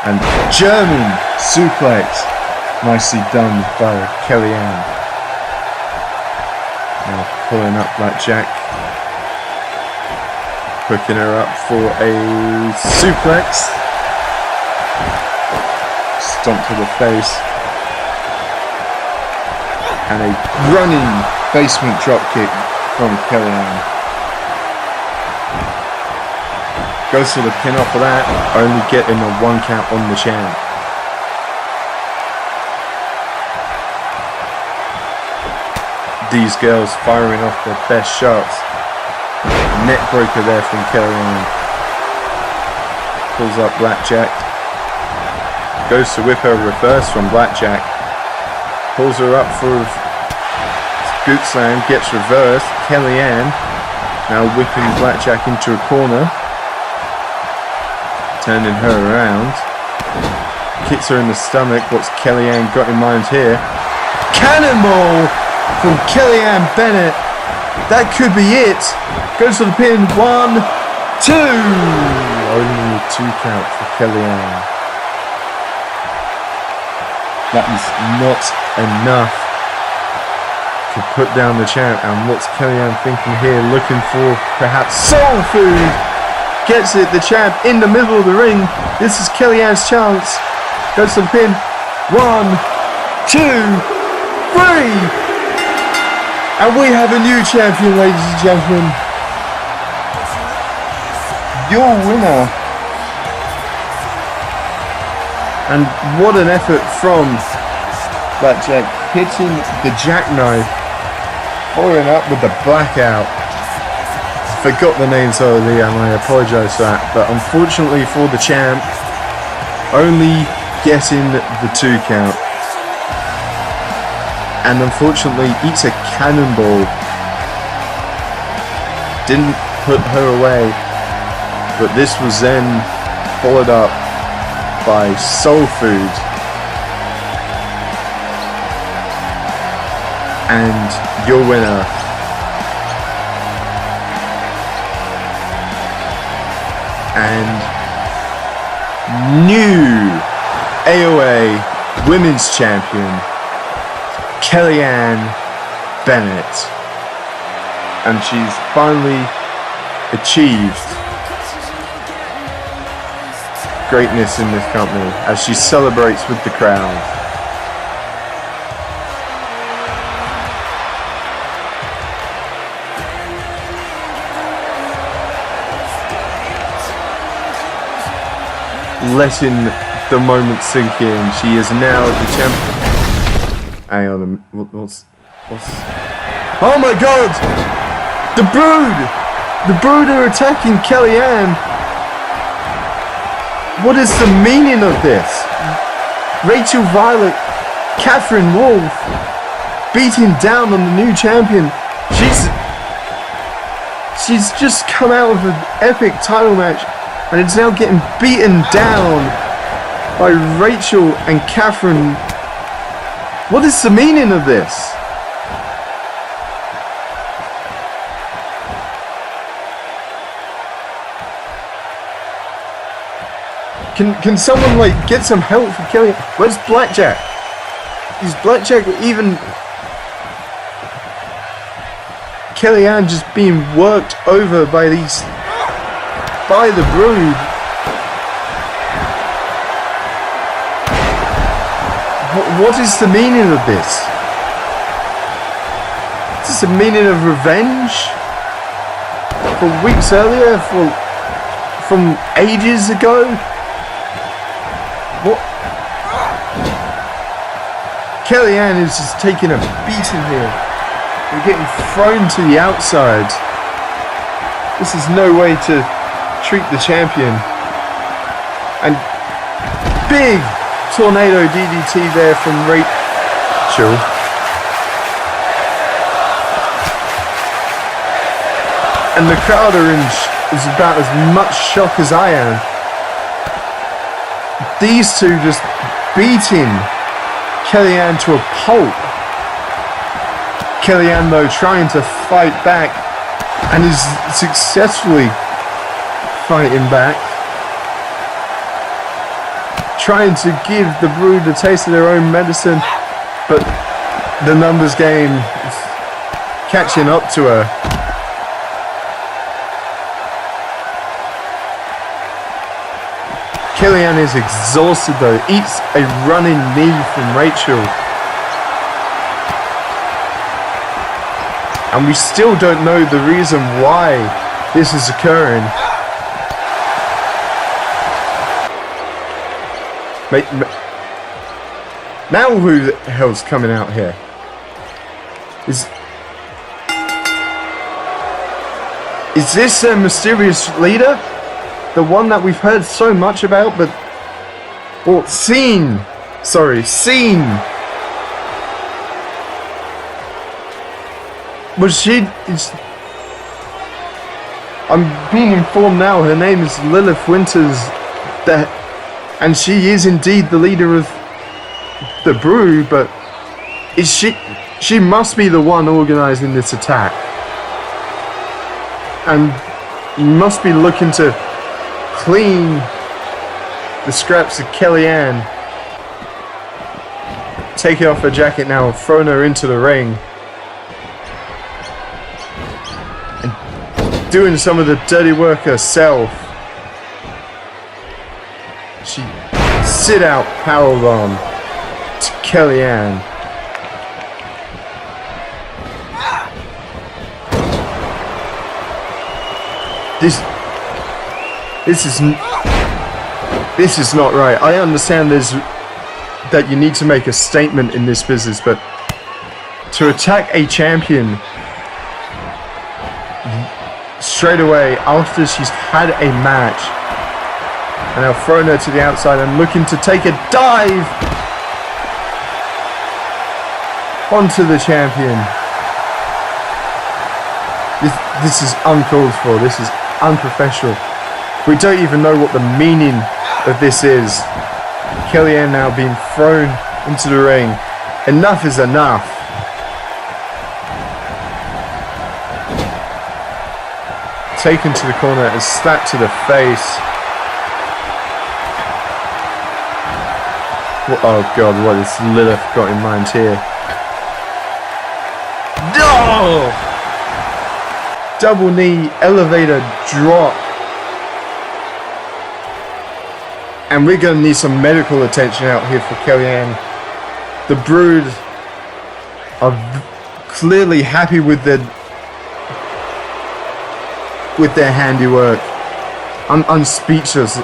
And German suplex. Nicely done by Kellyanne. Now pulling up Blakjak. Hooking her up for a suplex. Stomp to the face. And a running basement dropkick from Kellyanne. Goes for the pin off of that, only getting a 1 count on the champ. These girls firing off their best shots. Neck breaker there from Kellyanne. Pulls up Blakjak. Goes to whip her reverse from Blakjak. Pulls her up for scoop slam, gets reversed. Kellyanne now whipping Blakjak into a corner. Turning her around. Kicks her in the stomach. What's Kellyanne got in mind here? Cannonball from Kellyanne Bennett. That could be it. Goes for the pin. 1, 2. Only a 2 count for Kellyanne. That is not enough to put down the champ. And what's Kellyanne thinking here? Looking for perhaps soul food. Gets it, the champ in the middle of the ring. This is Kellyanne's chance. Goes to the pin. 1, 2, 3. And we have a new champion, ladies and gentlemen. Your winner. And what an effort from Blakjak, hitting the jackknife, following up with the blackout. Forgot the names earlier and I apologise for that, but unfortunately for the champ, only getting the 2 count, and unfortunately eats a cannonball. Didn't put her away, but this was then followed up by soul food, and your winner, and new AOA Women's Champion, Kellyanne Bennett. And she's finally achieved greatness in this company as she celebrates with the crowd. Letting the moment sink in. She is now the champion. Hang on, what's? Oh my God! The Brood! The Brood are attacking Kellyanne. What is the meaning of this? Rachel Violet, Catherine Wolf, beating down on the new champion. She's just come out of an epic title match. And it's now getting beaten down by Rachel and Catherine. What is the meaning of this? Can someone get some help for Kellyanne? Where's Blakjak? Is Blakjak even? Kellyanne just being worked over by the Brood. What is the meaning of this? Is this the meaning of revenge? From weeks earlier? From ages ago? What? Kellyanne is just taking a beating here. We're getting thrown to the outside. This is no way to treat the champion. And big tornado DDT there from Rachel. And the crowd are is about as much shock as I am. These two just beating Kellyanne to a pulp. Kellyanne though trying to fight back and is successfully fighting back. Trying to give the Brood a taste of their own medicine, but the numbers game is catching up to her. Kellyanne is exhausted though, eats a running knee from Rachel. And we still don't know the reason why this is occurring. Now who the hell's coming out here? Is this a mysterious leader? The one that we've heard so much about, seen. I'm being informed now her name is Lilith Winters, and she is indeed the leader of the Brood, but she must be the one organising this attack. And must be looking to clean the scraps of Kellyanne. Taking off her jacket now and throwing her into the ring. Doing some of the dirty work herself. She sit out powerbomb to Kellyanne. This is not right. I understand that you need to make a statement in this business, but to attack a champion straight away after she's had a match and now throwing her to the outside and looking to take a dive onto the champion. This is uncalled for. This is unprofessional. We don't even know what the meaning of this is. Kellyanne now being thrown into the ring. Enough is enough. Taken to the corner and slapped to the face. Oh god, what has Lilith got in mind here? No! Double knee, elevator drop. And we're going to need some medical attention out here for Kellyanne. The Brood are clearly happy with their handiwork. I'm speechless.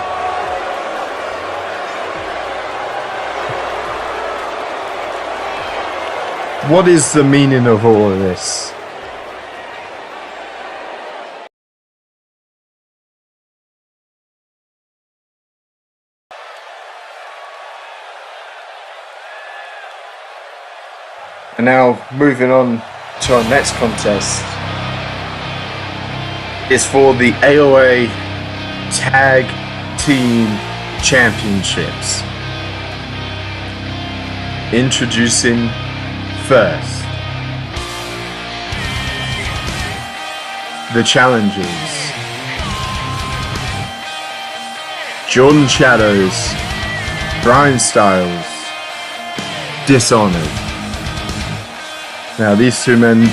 What is the meaning of all of this? And now moving on to our next contest. Is for the AOA Tag Team Championships. Introducing first the challengers: Jordan Shadows, Brian Styles, Dishonoured. Now these two men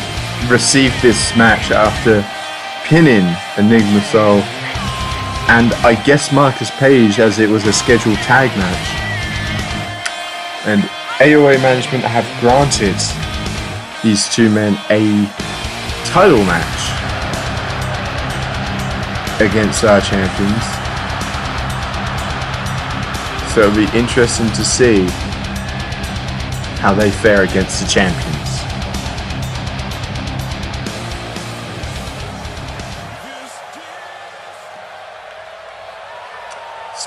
received this match after pinning Enigma Soul and I guess Marcus Page, as it was a scheduled tag match. And AOA management have granted these two men a title match against our champions. So it'll be interesting to see how they fare against the champions.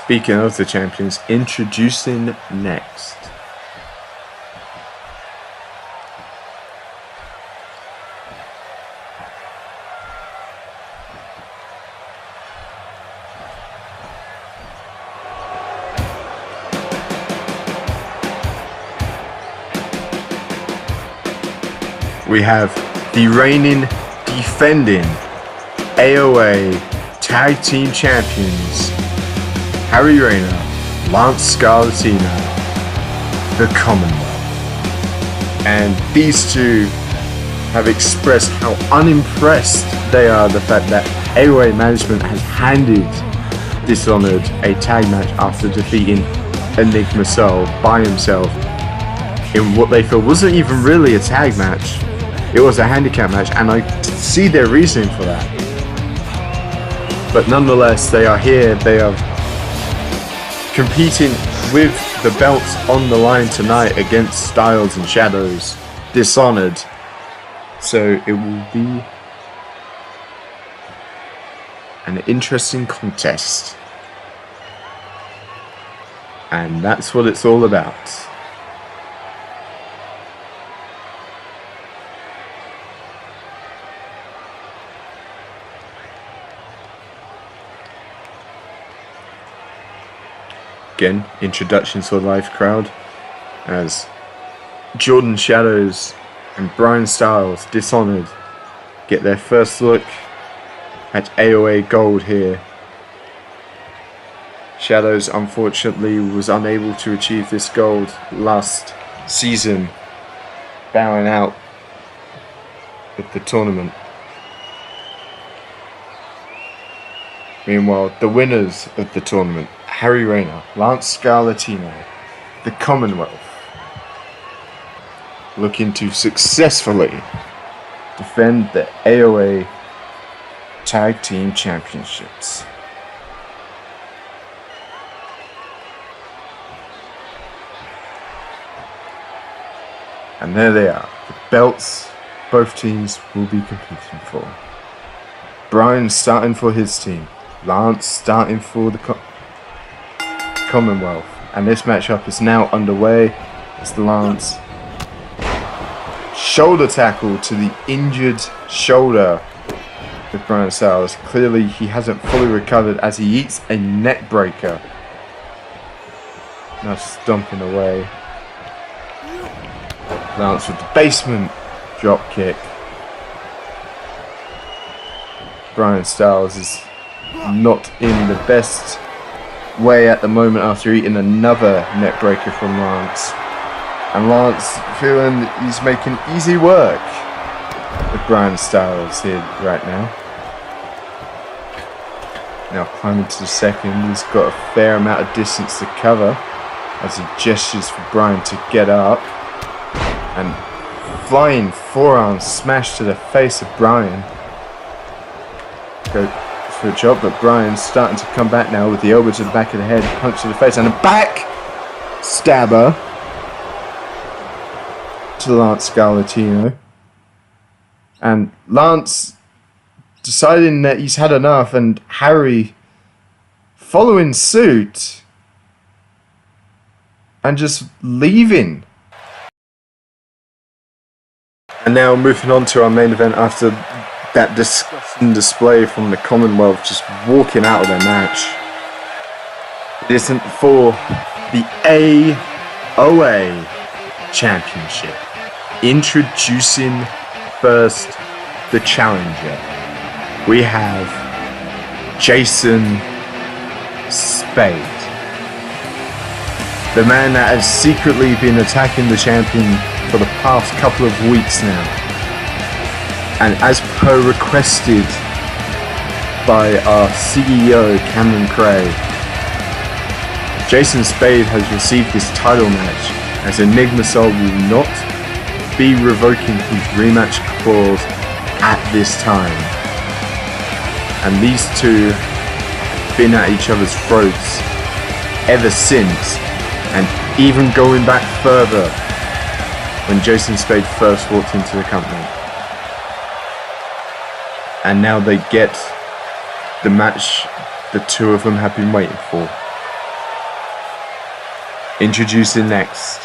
Speaking of the champions, introducing next. We have the reigning, defending AOA Tag Team Champions, Harry Rayner, Lance Scarlatino, the Commonwealth. And these two have expressed how unimpressed they are the fact that AOA management has handed Dishonoured a tag match after defeating Enigma Soul by himself in what they feel wasn't even really a tag match. It was a handicap match, and I see their reasoning for that. But nonetheless, they are here. They are competing with the belts on the line tonight against Styles and Shadows, Dishonoured. So it will be an interesting contest. And that's what it's all about. Again, introduction to the live crowd as Jordan Shadows and Brian Styles, Dishonoured, get their first look at AOA Gold here. Shadows unfortunately was unable to achieve this gold last season, bowing out of the tournament. Meanwhile, the winners of the tournament, Harry Rayner, Lance Scarlatino, the Commonwealth, looking to successfully defend the AOA Tag Team Championships. And there they are, the belts both teams will be competing for. Brian starting for his team, Lance starting for the Commonwealth, and this matchup is now underway as Lance shoulder tackle to the injured shoulder with Brian Styles. Clearly he hasn't fully recovered as he eats a neck breaker. Now stomping away. Lance with the basement drop kick. Brian Styles is not in the best way at the moment after eating another net breaker from Lance. And Lance feeling that he's making easy work with Brian Styles here right now. Now climbing to the second, he's got a fair amount of distance to cover as he gestures for Brian to get up. And flying forearm smash to the face of Brian. Go for a job, but Brian's starting to come back now with the elbow to the back of the head, punch to the face, and a back stabber to Lance Scarlatino. And Lance deciding that he's had enough, and Harry following suit and just leaving. And now moving on to our main event after that disgusting display from the Commonwealth just walking out of their match. It isn't for the AOA Championship. Introducing first the challenger. We have Jason Spade. The man that has secretly been attacking the champion for the past couple of weeks now. And as per requested by our CEO Cameron Cray, Jason Spade has received this title match as Enigma Soul will not be revoking his rematch clause at this time. And these two have been at each other's throats ever since, and even going back further when Jason Spade first walked into the company. And now they get the match the two of them have been waiting for. Introducing next,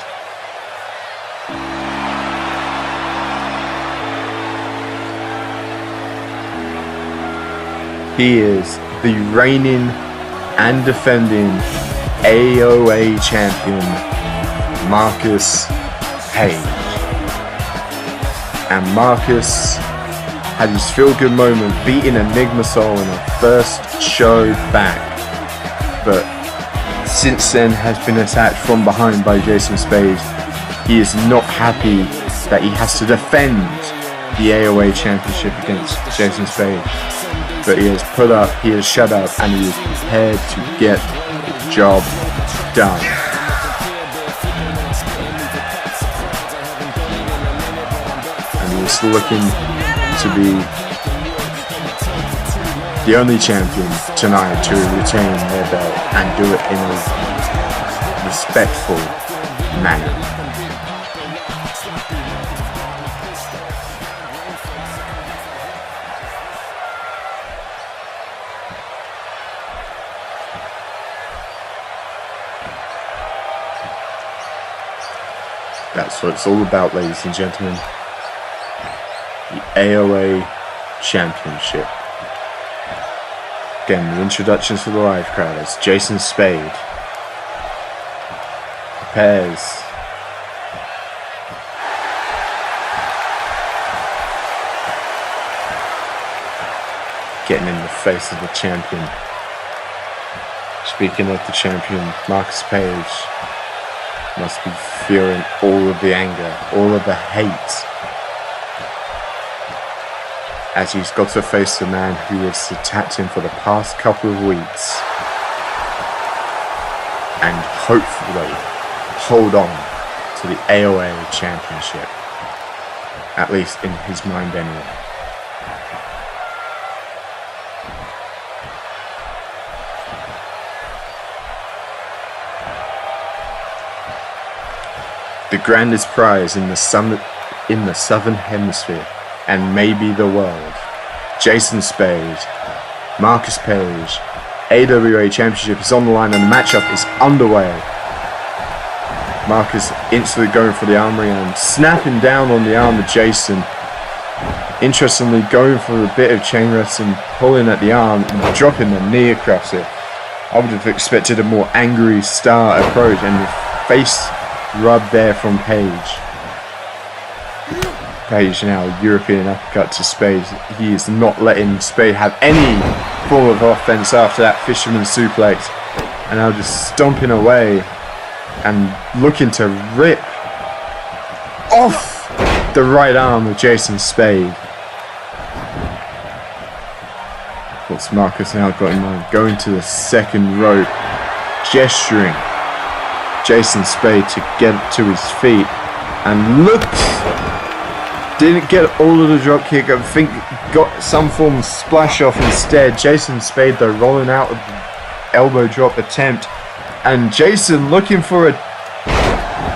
he is the reigning and defending AOA Champion, Marcus Page. And Marcus had his feel-good moment beating Enigma Soul in her first show back, but since then has been attacked from behind by Jason Spade. He is not happy that he has to defend the AOA Championship against Jason Spade, but he has put up, he has shut up, and he is prepared to get the job done. And he is looking to be the only champion tonight to retain their belt and do it in a respectful manner. That's what it's all about, ladies and gentlemen. The AOA Championship. Again, the introductions for the live crowd is Jason Spade prepares getting in the face of the champion. Speaking of the champion, Marcus Page must be fearing all of the anger, all of the hate, as he's got to face the man who has attacked him for the past couple of weeks and hopefully hold on to the AOA Championship, at least in his mind anyway. The grandest prize in the Southern Hemisphere and maybe the world. Jason Spade, Marcus Page, AWA Championship is on the line and the matchup is underway. Marcus instantly going for the armory and snapping down on the arm of Jason. Interestingly, going for a bit of chain wrestling, pulling at the arm and dropping the knee across it. I would have expected a more angry star approach, and the face rub there from Page. Page now European uppercut to Spade. He is not letting Spade have any form of offense after that fisherman suplex, and now just stomping away and looking to rip off the right arm of Jason Spade. What's Marcus now got in mind? Going to the second rope, gesturing Jason Spade to get to his feet, and didn't get all of the drop kick. I think got some form of splash off instead. Jason Spade though rolling out of the elbow drop attempt, and Jason looking for a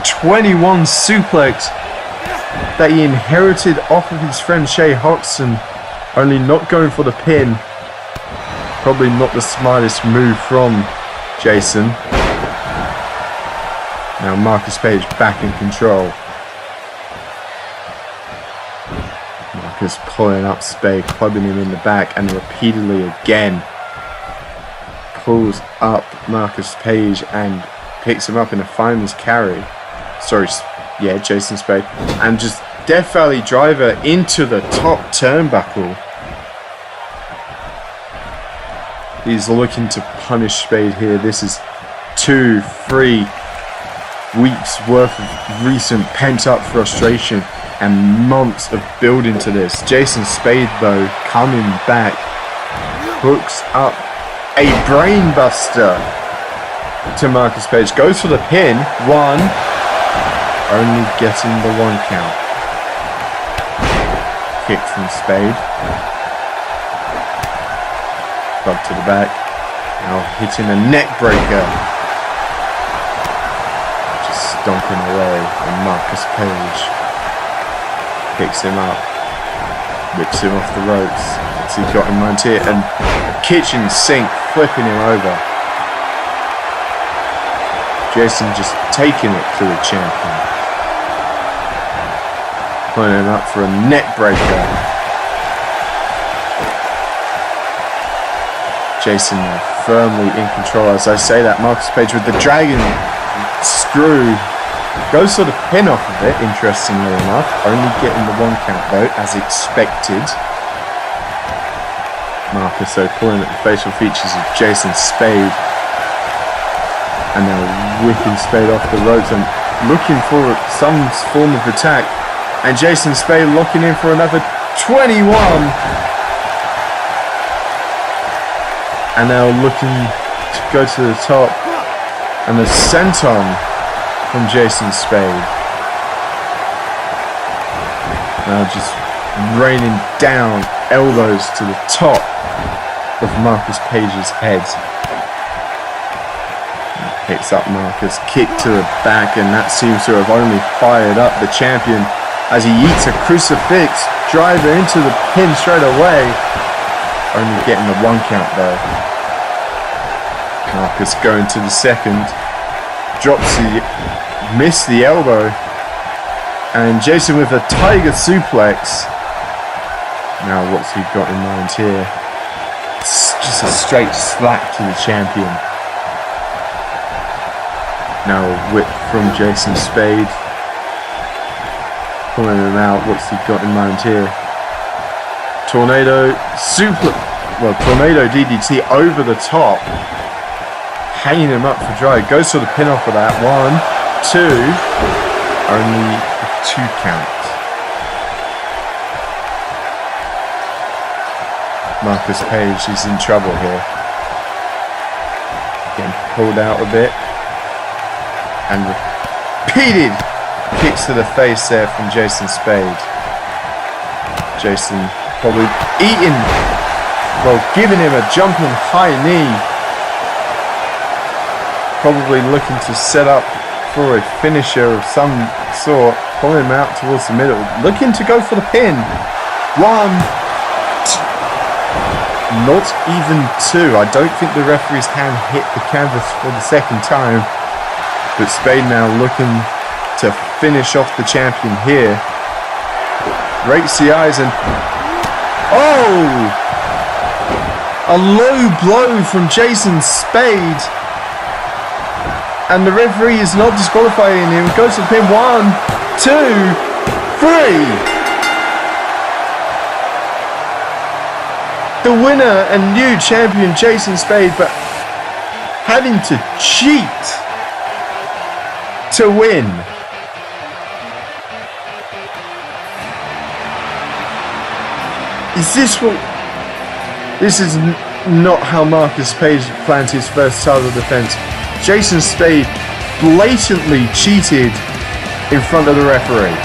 21 suplex that he inherited off of his friend Shay Hoxton, only not going for the pin. Probably not the smartest move from Jason. Now Marcus Page back in control. Marcus pulling up Spade, clubbing him in the back, and repeatedly again pulls up Marcus Page and picks him up in a fireman's carry. Jason Spade. And just Death Valley driver into the top turnbuckle. He's looking to punish Spade here. This is 2-3 weeks worth of recent pent-up frustration and months of building to this. Jason Spade though coming back, hooks up a brainbuster to Marcus Page, goes for the pin, one, only getting the one count. Kick from Spade, club to the back, now hitting a neck breaker. Stomping away, and Marcus Page picks him up, rips him off the ropes. What's he got in mind here? And kitchen sink flipping him over. Jason just taking it to the champion. Putting him up for a neck breaker. Jason firmly in control. As I say that, Marcus Page with the dragon screw goes for the pin off of it, interestingly enough. Only getting the 1 count though, as expected. Marcus though pulling at the facial features of Jason Spade. And now whipping Spade off the ropes and looking for some form of attack. And Jason Spade locking in for another 21. And now looking to go to the top. And the senton from Jason Spade. Now just raining down elbows to the top of Marcus Page's head. Picks up Marcus, kick to the back, and that seems to have only fired up the champion as he eats a crucifix, driver into the pin straight away. Only getting the 1 count though. Marcus going to the second, missed the elbow, and Jason with a tiger suplex. Now what's he got in mind here? It's just a straight slap to the champion. Now a whip from Jason Spade. Pulling him out, what's he got in mind here? Tornado DDT over the top. Hanging him up for dry. Goes for the pin off of that. 1, 2. Only a 2 count. Marcus Page is in trouble here. Getting pulled out a bit. And repeated kicks to the face there from Jason Spade. Jason probably giving him a jumping high knee. Probably looking to set up for a finisher of some sort. Pulling him out towards the middle. Looking to go for the pin. 1, 2. Not even 2. I don't think the referee's hand hit the canvas for the second time. But Spade now looking to finish off the champion here. Rakes the eyes and... Oh! A low blow from Jason Spade. And the referee is not disqualifying him. Goes to the pin. 1, 2, 3. The winner and new champion Jason Spade, but having to cheat to win. Is this what... This is not how Marcus Page plans his first title defense. Jason Spade blatantly cheated in front of the referee.